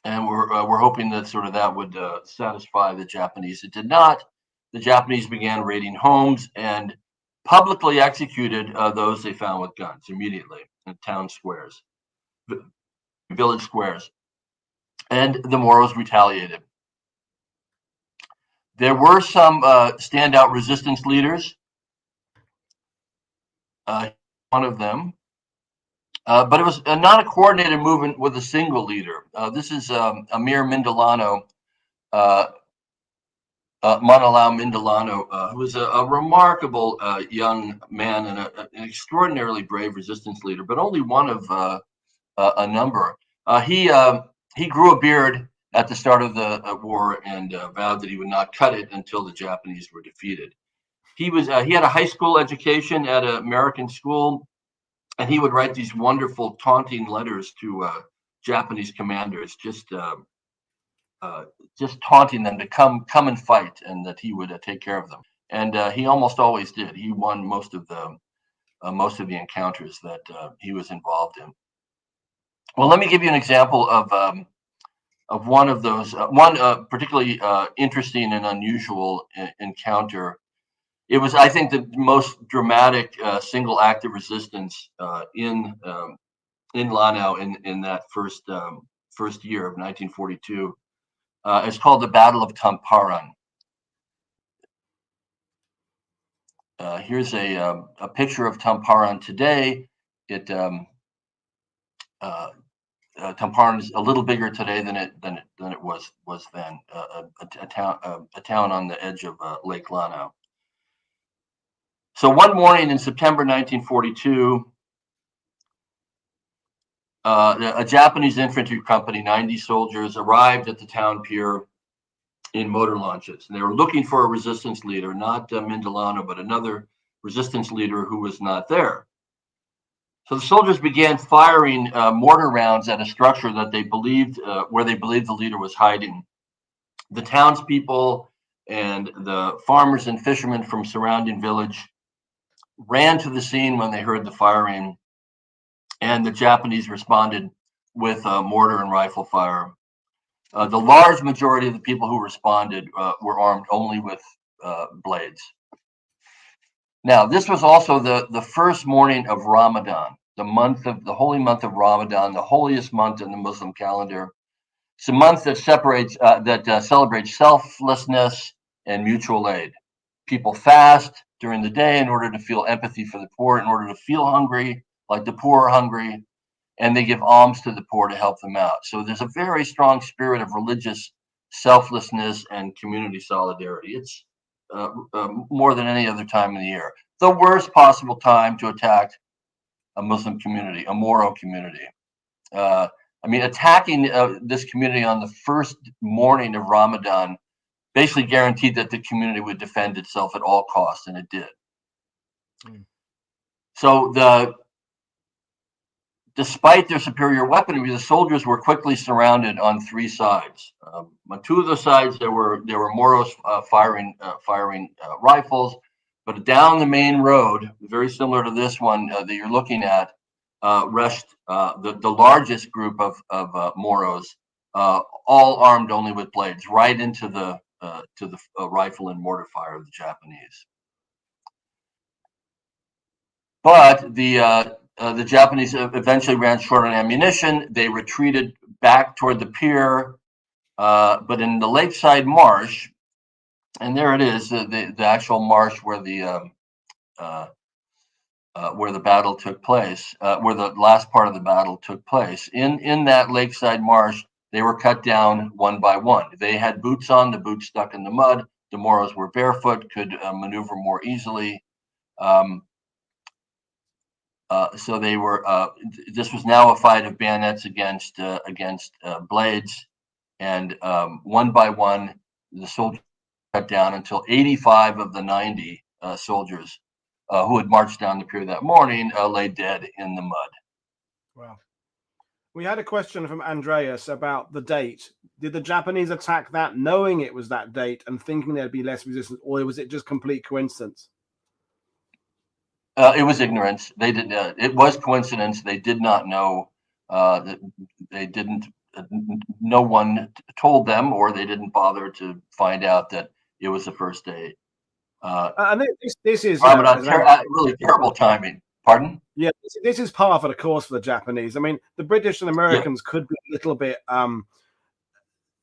and we're hoping that that would satisfy the Japanese. It did not. The Japanese began raiding homes and publicly executed those they found with guns immediately in town squares, village squares, and the Moros retaliated. There were some standout resistance leaders. One of them. But it was not a coordinated movement with a single leader. This is Amir Mindalano, Manalao Mindalano, who was a remarkable young man and an extraordinarily brave resistance leader, but only one of a number. He grew a beard at the start of the war and vowed that he would not cut it until the Japanese were defeated. He had a high school education at an American school, and he would write these wonderful taunting letters to Japanese commanders, just taunting them to come and fight, and that he would take care of them. And he almost always did. He won most of the encounters that he was involved in. Well, let me give you an example of one of those, particularly interesting and unusual encounter. It was, I think, the most dramatic single act of resistance in Lanao in that first year of 1942. It's called the Battle of Tamparon. Here's a picture of Tamparon today. Tamparon is a little bigger today than it was then. A town on the edge of Lake Lanao. So one morning in September 1942, a Japanese infantry company, 90 soldiers, arrived at the town pier in motor launches. And they were looking for a resistance leader, not Mindalano, but another resistance leader who was not there. So the soldiers began firing mortar rounds at a structure that they believed, where they believed the leader was hiding. The townspeople and the farmers and fishermen from surrounding village ran to the scene when they heard the firing, and the Japanese responded with mortar and rifle fire. The large majority of the people who responded were armed only with blades. Now, this was also the first morning of Ramadan, the holy month of Ramadan, the holiest month in the Muslim calendar. It's a month that celebrates selflessness and mutual aid. People fast during the day in order to feel empathy for the poor, in order to feel hungry, like the poor are hungry, and they give alms to the poor to help them out. So there's a very strong spirit of religious selflessness and community solidarity. It's more than any other time of the year. The worst possible time to attack a Muslim community, a Moro community. Attacking this community on the first morning of Ramadan basically guaranteed that the community would defend itself at all costs, and it did. So despite their superior weaponry, the soldiers were quickly surrounded on 3 sides. On 2 of the sides, there were Moros firing rifles, but down the main road, very similar to this one that you're looking at, rushed the largest group of Moros all armed only with blades, right into the rifle and mortar fire of the Japanese. But the Japanese eventually ran short on ammunition. They retreated back toward the pier, but in the lakeside marsh, and there it is, the actual marsh where the battle took place, where the last part of the battle took place. In that lakeside marsh, they were cut down one by one. They had boots on, the boots stuck in the mud. The Moros were barefoot, could maneuver more easily. So they were. This was now a fight of bayonets against blades, and one by one, the soldiers were cut down until 85 of the 90 soldiers who had marched down the pier that morning lay dead in the mud. Wow. We had a question from Andreas about the date. Did the Japanese attack that knowing it was that date and thinking there'd be less resistance, or was it just complete coincidence? It was ignorance. They did. It was coincidence. They did not know. That they didn't. No one told them, or they didn't bother to find out that it was the first day. And this is really terrible timing. Pardon? Yeah, this is par for the course for the Japanese. I mean, the British and Americans could be a little bit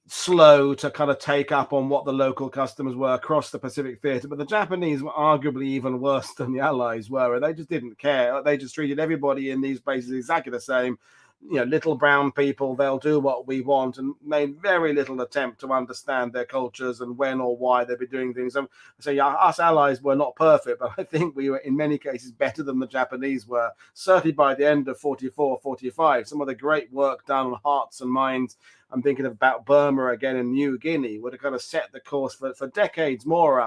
slow to kind of take up on what the local customs were across the Pacific theater, but the Japanese were arguably even worse than the Allies were, and they just didn't care. They just treated everybody in these places exactly the same. You know, little brown people, they'll do what we want, and made very little attempt to understand their cultures and when or why they'd be doing things. So yeah, us allies were not perfect, but I think we were in many cases better than the Japanese were. Certainly by the end of 44, 45, some of the great work done on hearts and minds, I'm thinking about Burma again and New Guinea, would have kind of set the course for decades more.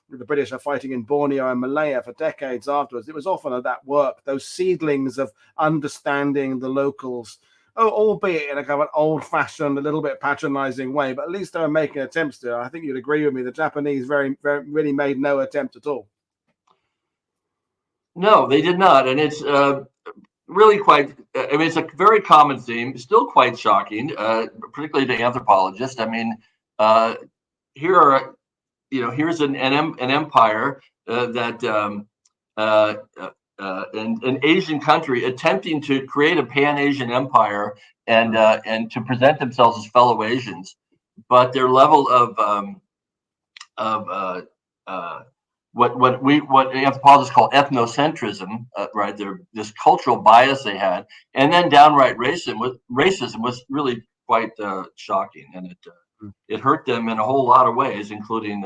The British are fighting in Borneo and Malaya for decades afterwards. It was often at that work, those seedlings of understanding the locals, albeit in a kind of an old-fashioned, a little bit patronizing way, but at least they were making attempts to. I think you'd agree with me. The Japanese really made no attempt at all. No, they did not, and it's really quite. I mean, it's a very common theme. Still quite shocking, particularly to anthropologists. I mean, here are. Here's an empire an Asian country attempting to create a Pan-Asian empire and to present themselves as fellow Asians, but their level of what anthropologists call ethnocentrism, right? This cultural bias they had, and then downright racism was really quite shocking, and it hurt them in a whole lot of ways, including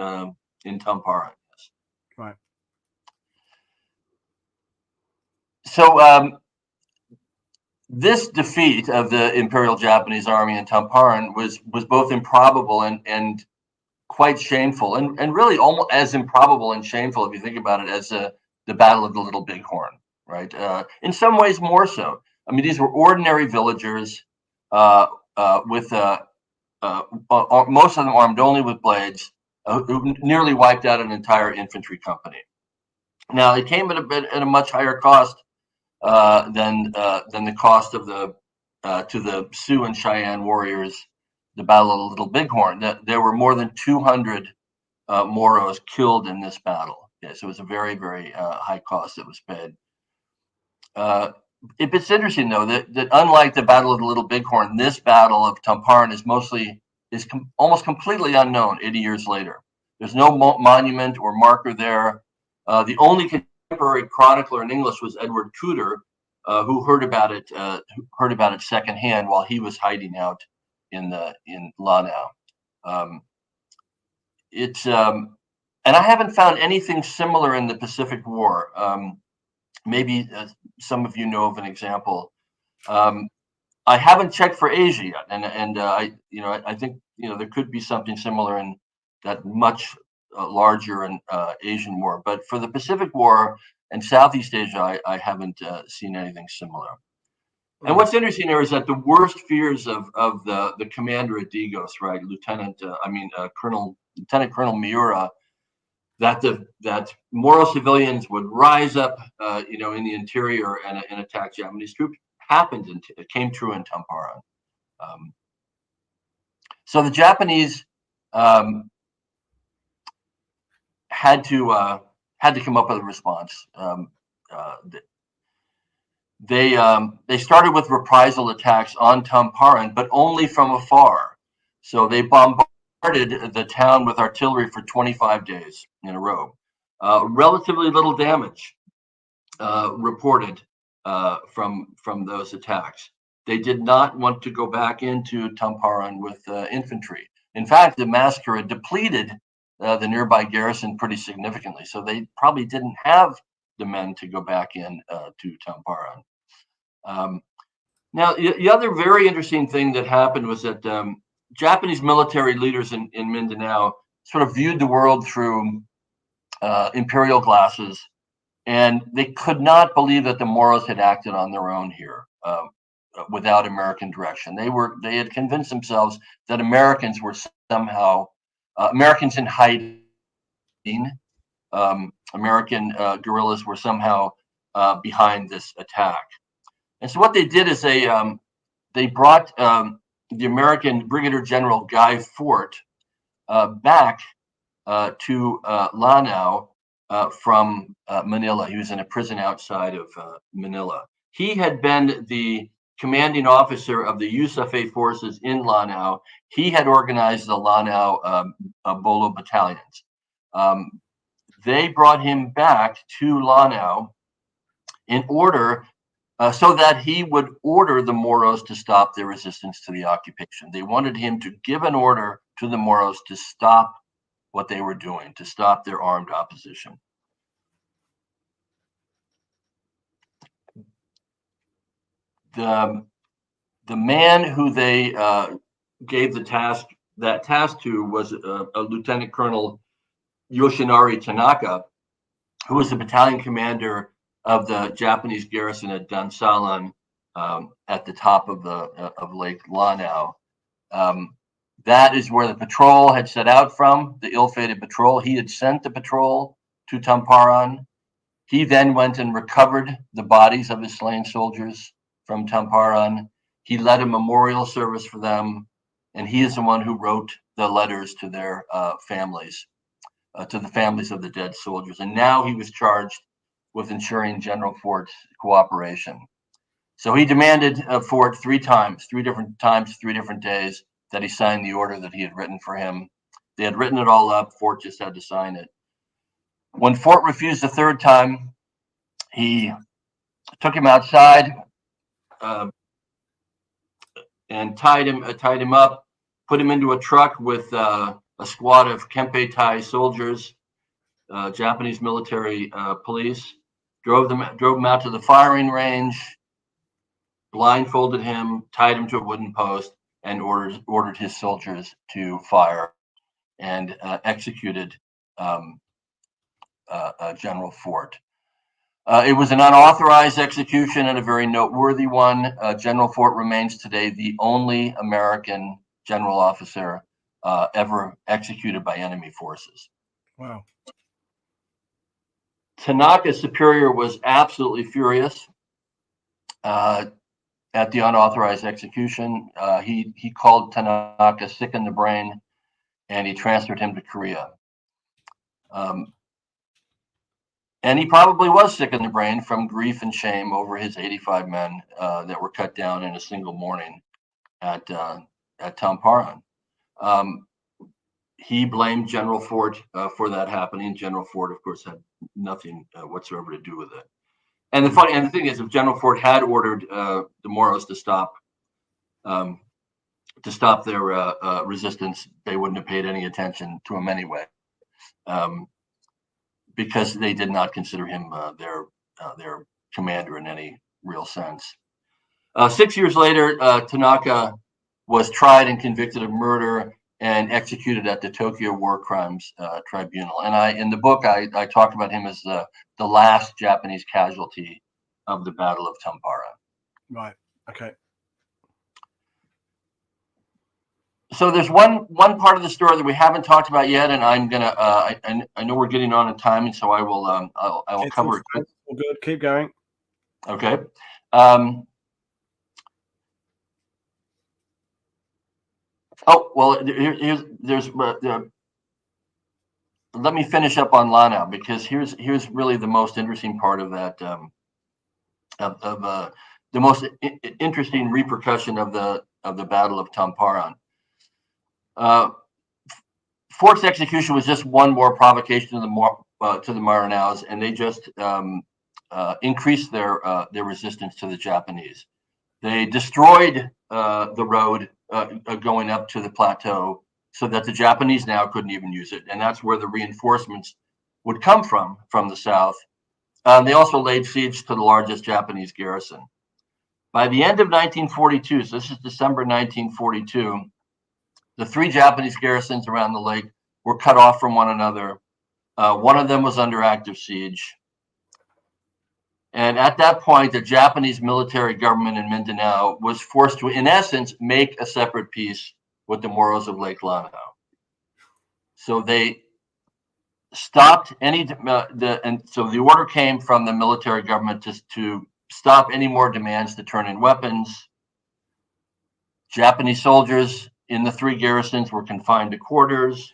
in Tamparon. Right. So this defeat of the Imperial Japanese Army in Tamparon was both improbable and quite shameful, and really almost as improbable and shameful if you think about it as the Battle of the Little Bighorn, right? In some ways more so. I mean, these were ordinary villagers with most of them armed only with blades, who nearly wiped out an entire infantry company. Now, it came at a much higher cost than the cost of to the Sioux and Cheyenne warriors, the Battle of the Little Bighorn. There were more than 200 Moros killed in this battle. Yes, it was a very, very high cost that was paid. It's interesting though that unlike the Battle of the Little Bighorn, this Battle of Tamparon is almost completely unknown 80 years later. There's no monument or marker there. The only contemporary chronicler in English was Edward Cooter, who heard about it secondhand while he was hiding out in Lanao. And I haven't found anything similar in the Pacific War. Maybe some of you know of an example. I haven't checked for Asia yet, and I think there could be something similar in that much larger and Asian war. But for the Pacific War and Southeast Asia, I haven't seen anything similar. And what's interesting there is that the worst fears of the commander at Digos, right, Lieutenant Colonel Miura, that Moro civilians would rise up, in the interior and attack Japanese troops, happened. It came true in Tamparon. So the Japanese had to come up with a response. They started with reprisal attacks on Tamparan, but only from afar. So they bombarded the town with artillery for 25 days in a row. Relatively little damage reported from those attacks. They did not want to go back into Tamparan with infantry. In fact, the massacre had depleted the nearby garrison pretty significantly, so they probably didn't have the men to go back in to Tamparan. Now, the other very interesting thing that happened was that Japanese military leaders in Mindanao sort of viewed the world through imperial glasses, and they could not believe that the Moros had acted on their own here without American direction. They had convinced themselves that Americans were somehow Americans in hiding. American guerrillas were somehow behind this attack. And so what they did is they brought the American Brigadier General Guy Fort back to Lanao from Manila. He was in a prison outside of Manila. He had been the commanding officer of the Yusufe forces in Lanao. He had organized the Lanao Bolo battalions. They brought him back to Lanao in order so that he would order the Moros to stop their resistance to the occupation. They wanted him to give an order to the Moros to stop what they were doing, to stop their armed opposition. The man who they gave that task to was a Lieutenant Colonel Yoshinari Tanaka, who was the battalion commander of the Japanese garrison at Dansalan at the top of Lake Lanao. That is where the patrol had set out from, the ill-fated patrol. He had sent the patrol to Tamparan. He then went and recovered the bodies of his slain soldiers from Tamparan. He led a memorial service for them, and he is the one who wrote the letters to their families, to the families of the dead soldiers. And now he was charged with ensuring General Fort's cooperation. So he demanded of Fort three different days, that he signed the order that he had written for him. They had written it all up. Fort just had to sign it. When Fort refused the third time, he took him outside and tied him up, put him into a truck with a squad of Kempe Tai soldiers, Japanese military police, drove him out to the firing range, blindfolded him, tied him to a wooden post, and ordered his soldiers to fire, and executed General Fort. It was an unauthorized execution and a very noteworthy one. General Fort remains today the only American general officer ever executed by enemy forces. Wow. Tanaka's superior was absolutely furious at the unauthorized execution. He called Tanaka sick in the brain, and he transferred him to Korea. And he probably was sick in the brain from grief and shame over his 85 men that were cut down in a single morning at Tamparan. He blamed General Fort for that happening. General Fort, of course, had nothing whatsoever to do with it. And the thing is, if General Fort had ordered the Moros to stop their resistance, they wouldn't have paid any attention to him anyway, because they did not consider him their commander in any real sense. 6 years later, Tanaka was tried and convicted of murder and executed at the Tokyo War Crimes Tribunal. And in the book, I talk about him as the last Japanese casualty of the Battle of Tamparan. Right. Okay. So there's one part of the story that we haven't talked about yet, and I'm gonna. I know we're getting on in time, and so I will. I will cover it. All good. Keep going. Okay. Oh, well, let me finish up on Lanao, because here's really the most interesting part of that, the most interesting repercussion of the Battle of Tamparon. Forced execution was just one more provocation to the Maranaos, and they just increased their resistance to the Japanese. They destroyed the road going up to the plateau, so that the Japanese now couldn't even use it, and that's where the reinforcements would come from the south. They also laid siege to the largest Japanese garrison. By the end of 1942, so this is December 1942, the three Japanese garrisons around the lake were cut off from one another. One of them was under active siege. And at that point, the Japanese military government in Mindanao was forced to, in essence, make a separate peace with the Moros of Lake Lanao. So they stopped and so the order came from the military government to stop any more demands to turn in weapons. Japanese soldiers in the three garrisons were confined to quarters.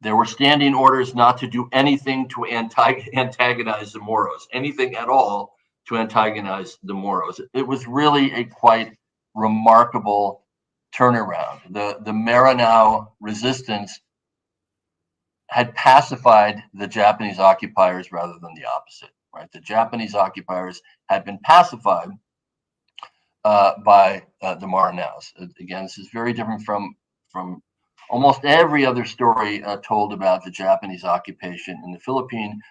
There were standing orders not to do anything to antagonize the Moros, anything at all to antagonize the Moros. It was really a quite remarkable turnaround. The Maranao resistance had pacified the Japanese occupiers rather than the opposite, right? The Japanese occupiers had been pacified by the Maranaos. Again, this is very different from almost every other story told about the Japanese occupation in the Philippines,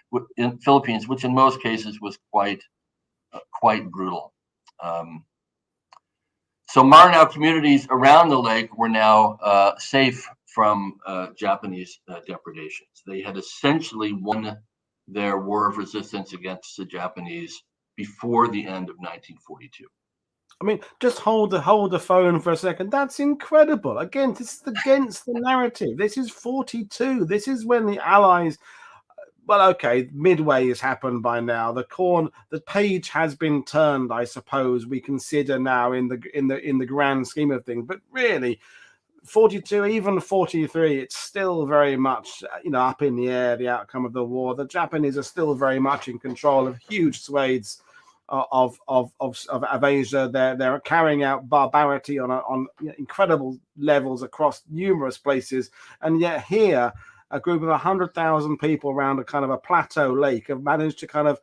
which in most cases was quite brutal. So Maranao communities around the lake were now safe from Japanese depredations. They had essentially won their war of resistance against the Japanese before the end of 1942. I mean, just hold the phone for a second. That's incredible. Again, this is against the narrative. This is 42. This is when the Allies. Well, okay, Midway has happened by now. The page has been turned, I suppose. We consider now in the grand scheme of things, but really, 42, even 43, it's still very much up in the air. The outcome of the war. The Japanese are still very much in control of huge swathes of Asia. They're carrying out barbarity on incredible levels across numerous places, and yet here a group of 100,000 people around a kind of a plateau lake have managed to kind of,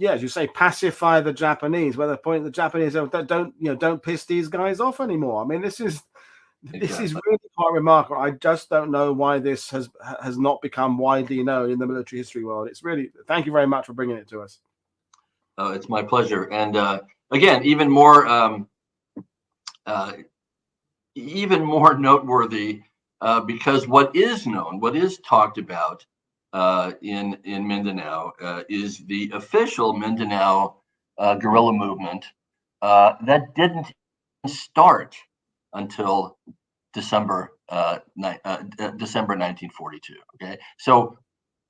as you say, pacify the Japanese. Where the point the Japanese don't piss these guys off anymore. I mean, this is really quite remarkable. I just don't know why this has not become widely known in the military history world. It's really, thank you very much for bringing it to us. It's my pleasure. And again, even more noteworthy, because what is known, what is talked about in Mindanao is the official Mindanao guerrilla movement that didn't start until December 1942. Okay, so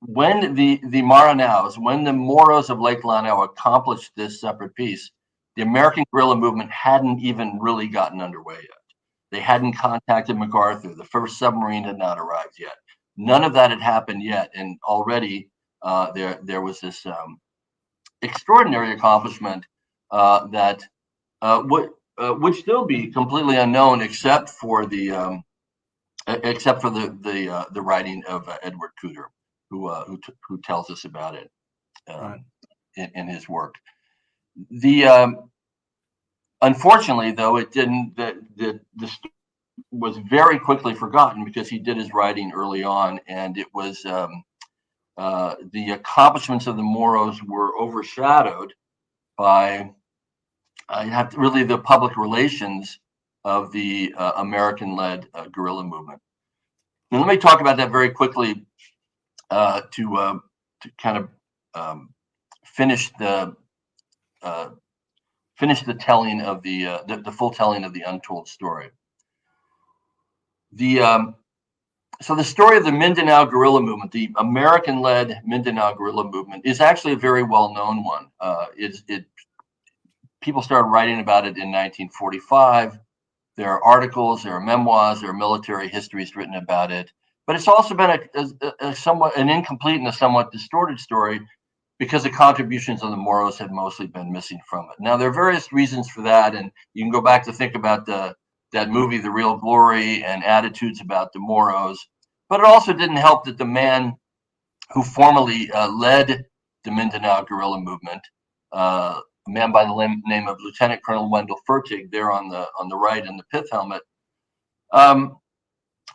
when the Maranaos, when the Moros of Lake Lanao accomplished this separate peace, the American guerrilla movement hadn't even really gotten underway yet. They hadn't contacted MacArthur. The first submarine had not arrived yet. None of that had happened yet, and already there was this extraordinary accomplishment that would still be completely unknown, except for the writing of Edward Cooter, who tells us about it in his work. Unfortunately, though, it didn't. This was very quickly forgotten because he did his writing early on, and it was the accomplishments of the Moros were overshadowed by really the public relations of the American-led guerrilla movement. Now, let me talk about that very quickly to kind of finish the telling of the full telling of the untold story. So the story of the Mindanao guerrilla movement, the American-led Mindanao guerrilla movement, is actually a very well-known one. People started writing about it in 1945. There are articles, there are memoirs, there are military histories written about it. But it's also been a somewhat an incomplete and a somewhat distorted story because the contributions of the Moros had mostly been missing from it. Now, there are various reasons for that, and you can go back to think about that movie, The Real Glory, and attitudes about the Moros. But it also didn't help that the man who formerly led the Mindanao guerrilla movement, a man by the name of Lieutenant Colonel Wendell Fertig, there on the right in the pith helmet,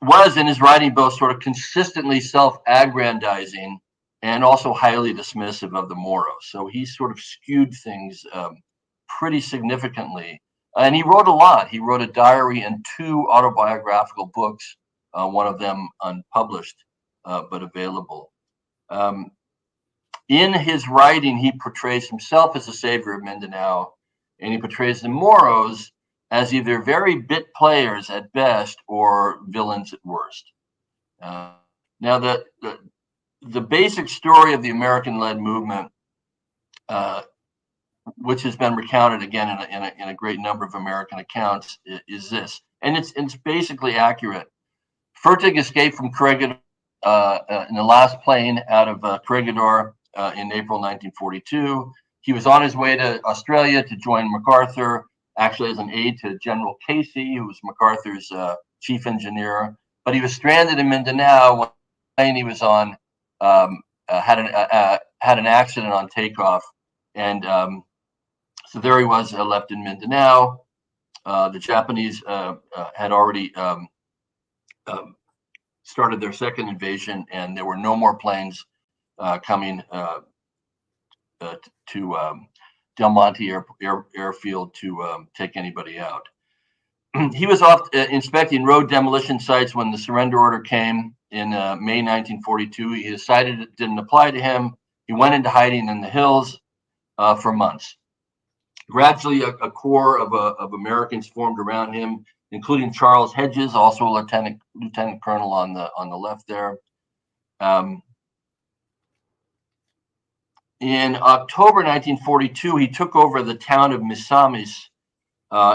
was in his writing both sort of consistently self-aggrandizing and also highly dismissive of the Moros. So he sort of skewed things pretty significantly. And he wrote a lot. He wrote a diary and 2 autobiographical books, one of them unpublished, but available. In his writing, he portrays himself as a savior of Mindanao, and he portrays the Moros as either very bit players at best or villains at worst. Now, the basic story of the American-led movement, which has been recounted again in a great number of American accounts, is this, and it's basically accurate. Fertig escaped from Corregidor in the last plane out of Corregidor in April 1942. He was on his way to Australia to join MacArthur, actually as an aide to General Casey, who was MacArthur's chief engineer. But he was stranded in Mindanao when the plane he was on had an accident on takeoff, and so there he was left in Mindanao. The Japanese had already started their second invasion, and there were no more planes coming to Del Monte Airfield to take anybody out. He was off inspecting road demolition sites when the surrender order came in May 1942. He decided it didn't apply to him. He went into hiding in the hills for months. Gradually, a core of Americans formed around him, including Charles Hedges, also a lieutenant colonel on the left there. In October 1942, he took over the town of Misamis,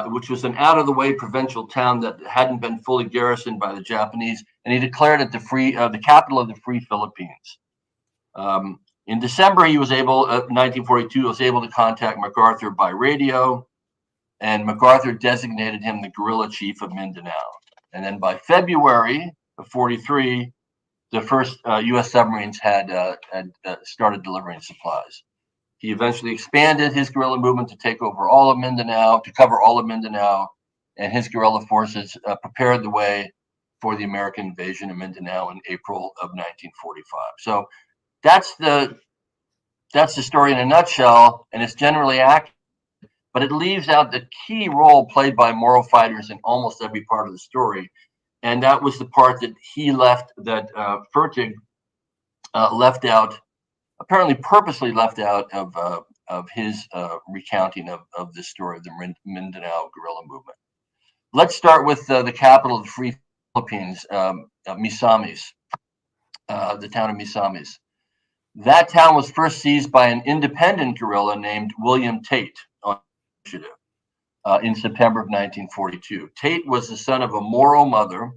which was an out-of-the-way provincial town that hadn't been fully garrisoned by the Japanese, and he declared it the capital of the Free Philippines. In December, 1942, was able to contact MacArthur by radio, and MacArthur designated him the guerrilla chief of Mindanao. And then by February of 43, the first U.S. submarines had started delivering supplies. He eventually expanded his guerrilla movement to take over all of Mindanao, to cover all of Mindanao, and his guerrilla forces prepared the way for the American invasion of Mindanao in April of 1945. So that's the story in a nutshell, and it's generally accurate, but it leaves out the key role played by Moro fighters in almost every part of the story, and that was the part that Fertig left out, apparently purposely left out of his recounting of this story of the Mindanao guerrilla movement. Let's start with the capital of the Free Philippines, Misamis, the town of Misamis. That town was first seized by an independent guerrilla named William Tate on initiative in September of 1942. Tate was the son of a Moro mother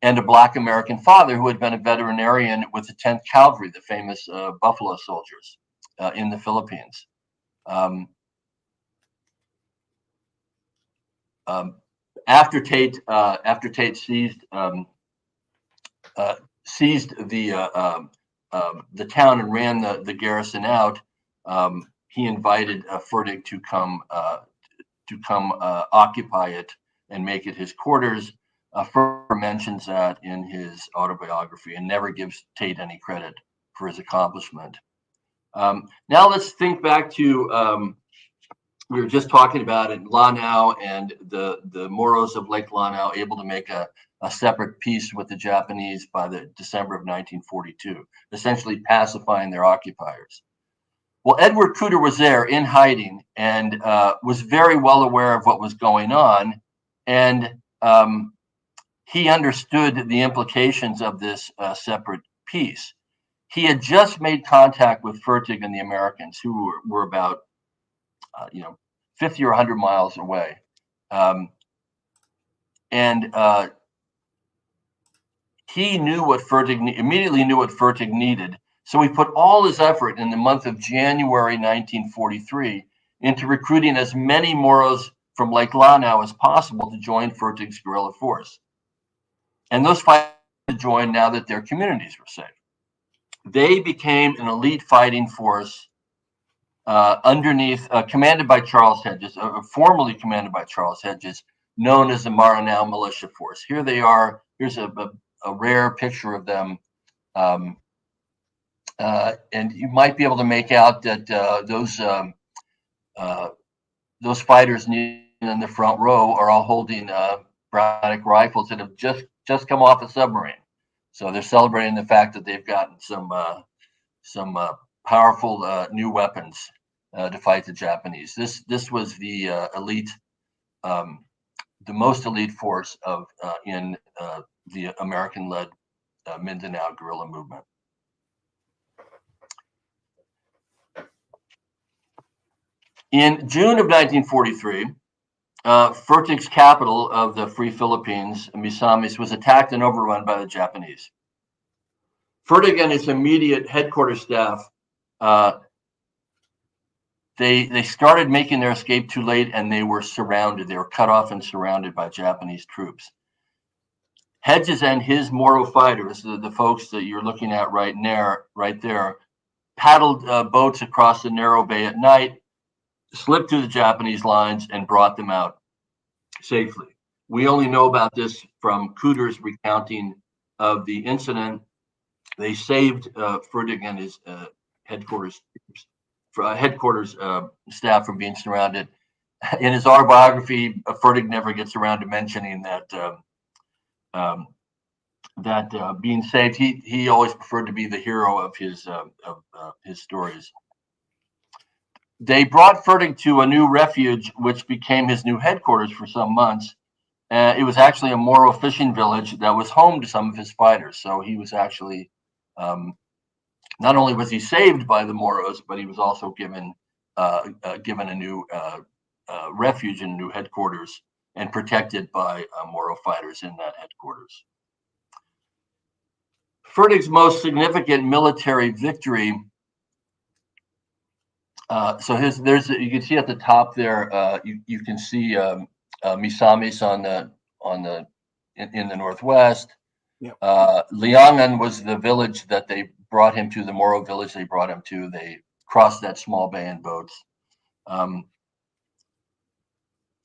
and a Black American father who had been a veterinarian with the 10th Cavalry, the famous Buffalo Soldiers in the Philippines. After Tate seized the town and ran the garrison out, he invited Fertig to come occupy it and make it his quarters. Fertig mentions that in his autobiography and never gives Tate any credit for his accomplishment. Now let's think back to we were just talking about it, Lanao and the Moros of Lake Lanao able to make a separate peace with the Japanese by the December of 1942, essentially pacifying their occupiers. Well, Edward Cooter was there in hiding and was very well aware of what was going on, and he understood the implications of this separate peace. He had just made contact with Fertig and the Americans, who were about 50 or 100 miles away. and he immediately knew what Fertig needed. So he put all his effort in the month of January 1943 into recruiting as many Moros from Lake Lanao as possible to join Fertig's guerrilla force. And those fighters joined now that their communities were safe. They became an elite fighting force commanded by Charles Hedges, formerly commanded by Charles Hedges, known as the Maranao Militia Force. Here they are. Here's a rare picture of them. And you might be able to make out that those fighters in the front row are all holding Browning rifles that have just come off a submarine. So they're celebrating the fact that they've gotten some powerful new weapons to fight the Japanese. This was the elite, the most elite force in the American-led Mindanao guerrilla movement. In June of 1943, Fertig's capital of the Free Philippines, Misamis, was attacked and overrun by the Japanese. Fertig and his immediate headquarters staff, they started making their escape too late, and they were surrounded. They were cut off and surrounded by Japanese troops. Hedges and his Moro fighters, the folks that you're looking at right there, paddled boats across the narrow bay at night, slipped through the Japanese lines, and brought them out safely. We only know about this from Cooter's recounting of the incident. They saved Fertig and his headquarters staff from being surrounded. In his autobiography, Fertig never gets around to mentioning that being saved. He always preferred to be the hero of his stories. They brought Fertig to a new refuge, which became his new headquarters for some months. It was actually a Moro fishing village that was home to some of his fighters. So he was actually, not only was he saved by the Moros, but he was also given a new refuge and new headquarters, and protected by Moro fighters in that headquarters. Fertig's most significant military victory. You can see at the top there. You can see Misamis in the northwest. Yep. Liangan was the village that they brought him to, the Moro village they brought him to. They crossed that small bay in boats.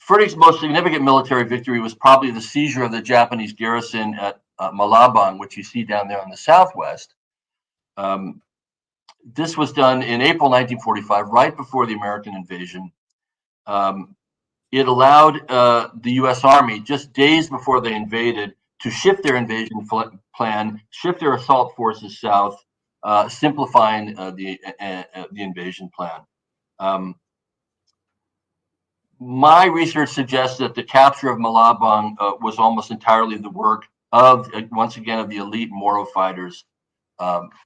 Fertig's most significant military victory was probably the seizure of the Japanese garrison at Malabang, which you see down there in the southwest. This was done in April 1945, right before the American invasion. It allowed the U.S. Army, just days before they invaded, to shift their invasion plan, shift their assault forces south, simplifying the invasion plan. My research suggests that the capture of Malabang was almost entirely the work of, once again, of the elite Moro fighters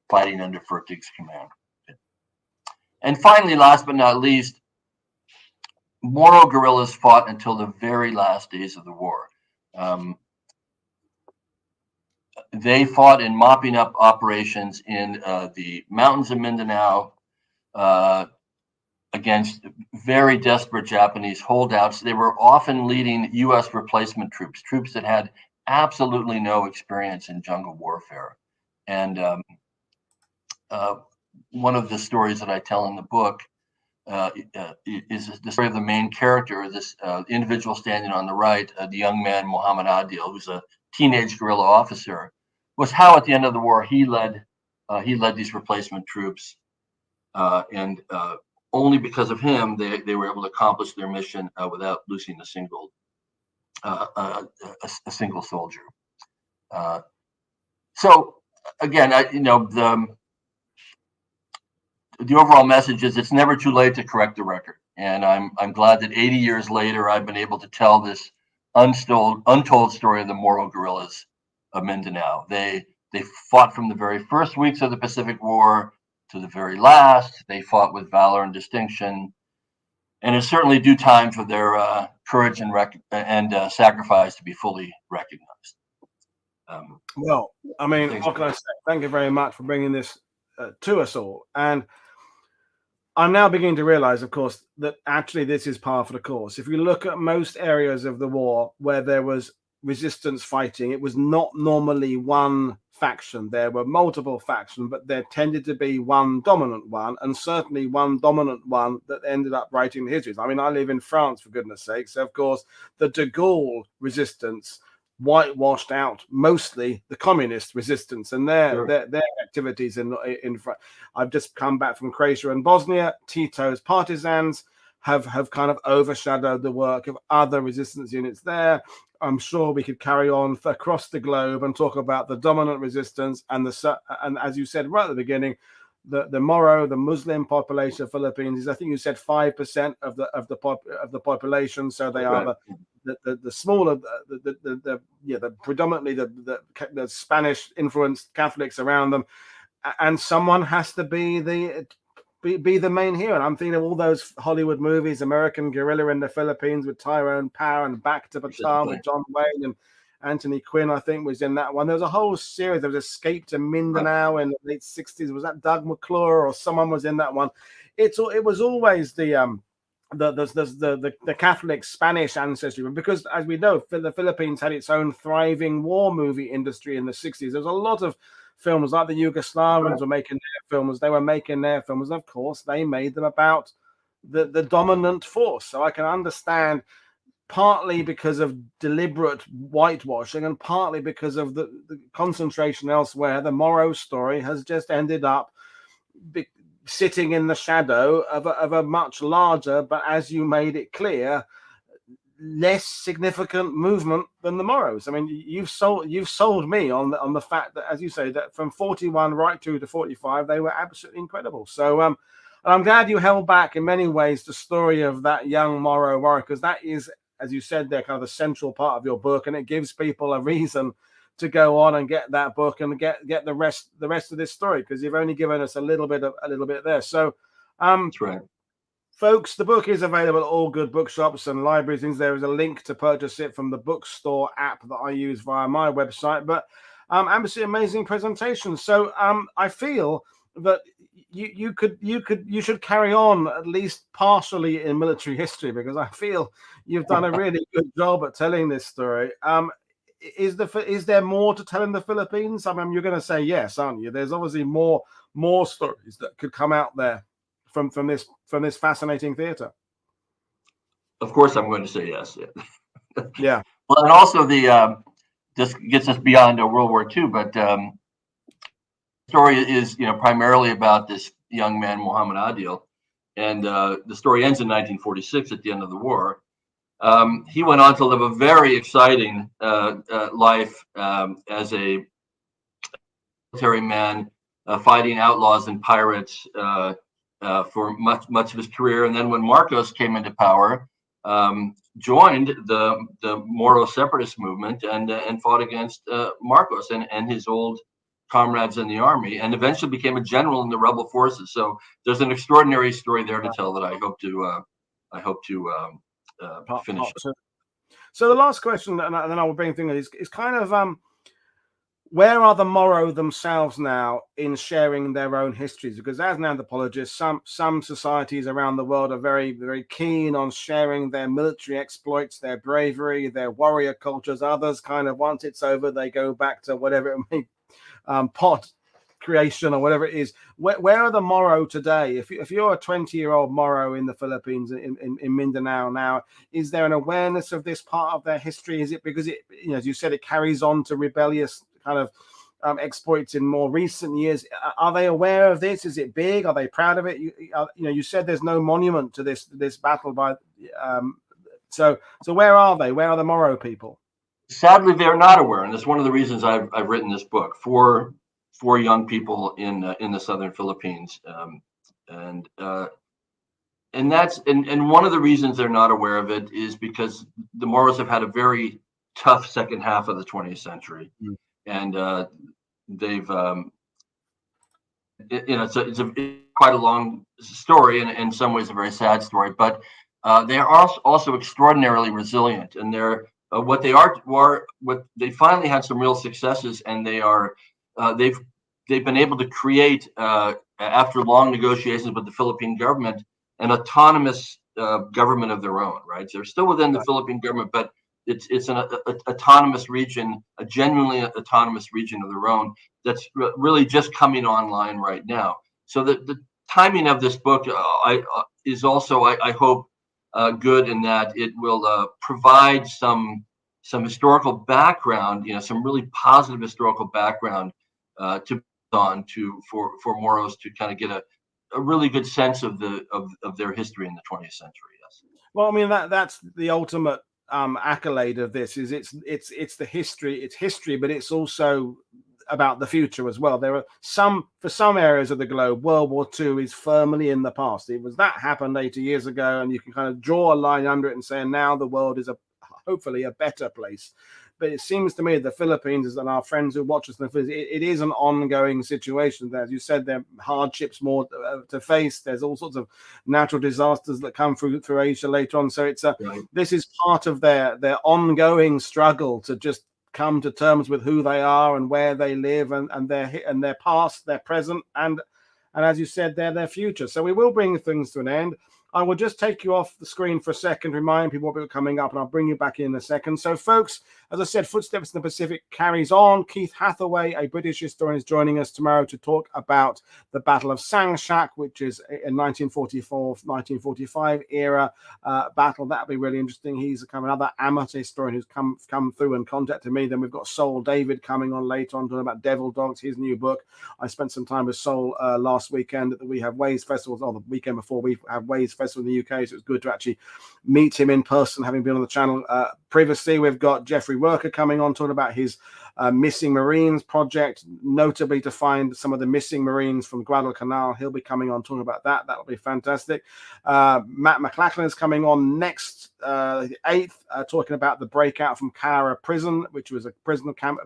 fighting under Fertig's command. And finally, last but not least, Moro guerrillas fought until the very last days of the war. They fought in mopping up operations in the mountains of Mindanao against very desperate Japanese holdouts. They were often leading U.S. replacement troops that had absolutely no experience in jungle warfare. And one of the stories that I tell in the book is the story of the main character, this individual standing on the right, the young man Mohammad Adil, who's a teenage guerrilla officer, was how at the end of the war he led these replacement troops, and only because of him they were able to accomplish their mission without losing a single soldier. So again, the overall message is it's never too late to correct the record, and I'm glad that 80 years later I've been able to tell this untold story of the Moro guerrillas of Mindanao. They fought from the very first weeks of the Pacific War to the very last. They fought with valor and distinction, and it's certainly due time for their courage and sacrifice to be fully recognized. Well, I mean, Thanks. what can I say? Thank you very much for bringing this to us all. And I'm now beginning to realize, of course, that actually this is par for the course. If you look at most areas of the war where there was resistance fighting, it was not normally one faction. There were multiple factions, but there tended to be one dominant one, and certainly one dominant one that ended up writing the histories. I mean, I live in France, for goodness sake. So, of course, the de Gaulle resistance whitewashed out mostly the communist resistance and their activities in front. I've just come back from Croatia and Bosnia. Tito's partisans have kind of overshadowed the work of other resistance units there. I'm sure we could carry on across the globe and talk about the dominant resistance and as you said right at the beginning, the Moro, the Muslim population of Philippines is, I think you said 5% of the population. So they are the smaller, the predominantly the Spanish influenced Catholics around them, and someone has to be the main hero. And I'm thinking of all those Hollywood movies, American Guerrilla in the Philippines with Tyrone Power, and Back to Bataan with John Wayne, and Anthony Quinn, I think, was in that one. There was a whole series. There was Escape to Mindanao in the late 60s. Was that Doug McClure or someone was in that one? It was always the Catholic Spanish ancestry, because as we know, the Philippines had its own thriving war movie industry in the 60s. There's a lot of films like the Yugoslavians were making their films. They were making their films. And of course, they made them about the dominant force. So I can understand, partly because of deliberate whitewashing and partly because of the concentration elsewhere, the Moro story has just ended up sitting in the shadow of a much larger, but as you made it clear, less significant movement than the Moros. I mean, you've sold me on the fact that, as you say, that from 41 right through to 45, they were absolutely incredible. So and I'm glad you held back in many ways the story of that young Moro warrior, because that is, as you said, they're kind of the central part of your book, and it gives people a reason to go on and get that book and get the rest of this story, because you've only given us a little bit there. So that's right, folks, the book is available at all good bookshops and libraries. There is a link to purchase it from the bookstore app that I use via my website. But absolutely amazing presentation. So I feel that you should carry on at least partially in military history, because I feel you've done a really good job at telling this story. Is there more to tell in the Philippines? I mean, you're going to say yes, aren't you? There's obviously more stories that could come out there from this fascinating theater. Of course, I'm going to say yes. Yeah. Well, and also this gets us beyond World War II, but story is primarily about this young man, Mohammad Adil, and the story ends in 1946 at the end of the war. He went on to live a very exciting life as a military man, fighting outlaws and pirates for much of his career. And then when Marcos came into power, joined the Moro separatist movement and fought against Marcos and his old comrades in the army, and eventually became a general in the rebel forces. So there's an extraordinary story there to tell that I hope to finish. So the last question, and then I will bring things is kind of where are the Moro themselves now in sharing their own histories? Because as an anthropologist, some societies around the world are very, very keen on sharing their military exploits, their bravery, their warrior cultures. Others kind of, once it's over, they go back to whatever it may pot creation or whatever it is. Where are the Moro today? If you're a 20-year-old Moro in the Philippines, in Mindanao now, is there an awareness of this part of their history? Is it because it, as you said, it carries on to rebellious kind of exploits in more recent years? Are they aware of this? Is it big? Are they proud of it? You said there's no monument to this battle by. So where are they? Where are the Moro people? Sadly, they're not aware, and that's one of the reasons I've written this book for young people in the southern Philippines, and that's one of the reasons they're not aware of it is because the Moros have had a very tough second half of the 20th century, and they've it's quite a long story and in some ways a very sad story, but they are also extraordinarily resilient, and they're what they finally had some real successes, and they've been able to create after long negotiations with the Philippine government an autonomous government of their own. Right, they're still within the Philippine government, but it's an autonomous region, a genuinely autonomous region of their own that's really just coming online right now. So the timing of this book is also, I hope, good in that it will provide some historical background, some really positive historical background for Moros to kind of get a really good sense of their history in the 20th century. Yes. Well, I mean that's the ultimate accolade of this is it's the history, it's history, but it's also about the future as well. There are for some areas of the globe, World War II is firmly in the past. It was that happened 80 years ago, and you can kind of draw a line under it and say now the world is hopefully a better place. But it seems to me the Philippines and our friends who watch us in the Philippines, it is an ongoing situation. As you said, there are hardships more to face. There's all sorts of natural disasters that come through Asia later on. So it's this is part of their ongoing struggle to just come to terms with who they are and where they live and their past, their present, and as you said, their future. So we will bring things to an end. I will just take you off the screen for a second, remind people what we're coming up, and I'll bring you back in a second. So, folks, as I said, Footsteps in the Pacific carries on. Keith Hathaway, a British historian, is joining us tomorrow to talk about the Battle of Sangshak, which is a 1944-1945 era battle. That'll be really interesting. He's kind of another amateur historian who's come through and contacted me. Then we've got Sol David coming on later on, talking about Devil Dogs, his new book. I spent some time with Sol last weekend at the We Have Ways Festival, or the weekend before We Have Ways Festival in the UK, so it's good to actually meet him in person, having been on the channel previously. We've got Jeffrey Worker coming on talking about his missing Marines project, notably to find some of the missing Marines from Guadalcanal. He'll be coming on talking about that. That'll be fantastic. Matt McLachlan is coming on next, the 8th, talking about the breakout from Kara prison, which was a prison camp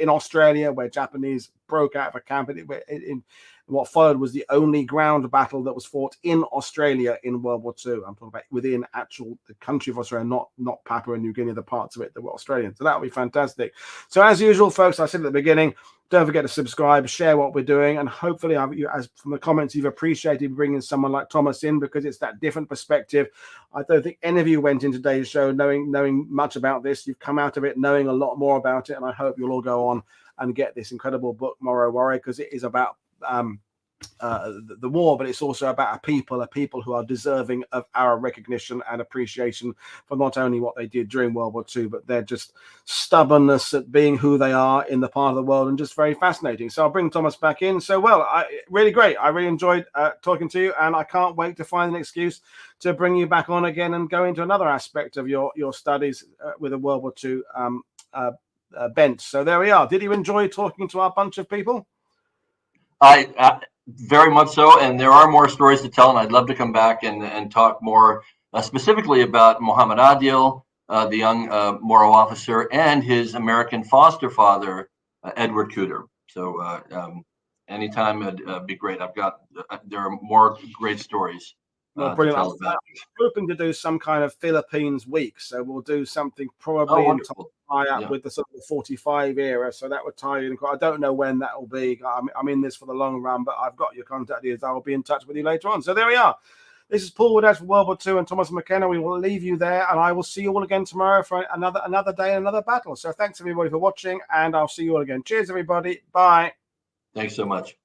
in Australia where Japanese broke out of a camp in what followed was the only ground battle that was fought in Australia in World War II. I'm talking about within the country of Australia, not Papua New Guinea, the parts of it that were Australian. So that'll be fantastic. So as usual, folks, I said at the beginning, don't forget to subscribe, share what we're doing, and hopefully, as from the comments, you've appreciated bringing someone like Thomas in because it's that different perspective. I don't think any of you went in today's show knowing much about this. You've come out of it knowing a lot more about it, and I hope you'll all go on and get this incredible book, Moro Warrior, because it is about the war, but it's also about a people who are deserving of our recognition and appreciation for not only what they did during World War II, but their just stubbornness at being who they are in the part of the world, and just very fascinating. So I'll bring Thomas back in. So, really great. I really enjoyed talking to you, and I can't wait to find an excuse to bring you back on again and go into another aspect of your studies with a World War II bent. So there we are. Did you enjoy talking to our bunch of people? I very much so, and there are more stories to tell, and I'd love to come back and talk more specifically about Mohammad Adil, the young Moro officer, and his American foster father, Edward Cooter. So anytime it'd be great. There are more great stories. Well, brilliant. I'm hoping to do some kind of Philippines week, so we'll do something probably in tie up with the sort of 45 era, so that would tie in. I don't know when that will be. I'm in this for the long run, but I've got your contact details. I will be in touch with you later on. So there we are. This is Paul Woodhouse for World War II and Thomas McKenna. We will leave you there, and I will see you all again tomorrow for another day, another battle. So thanks everybody for watching, and I'll see you all again. Cheers, everybody. Bye. Thanks so much.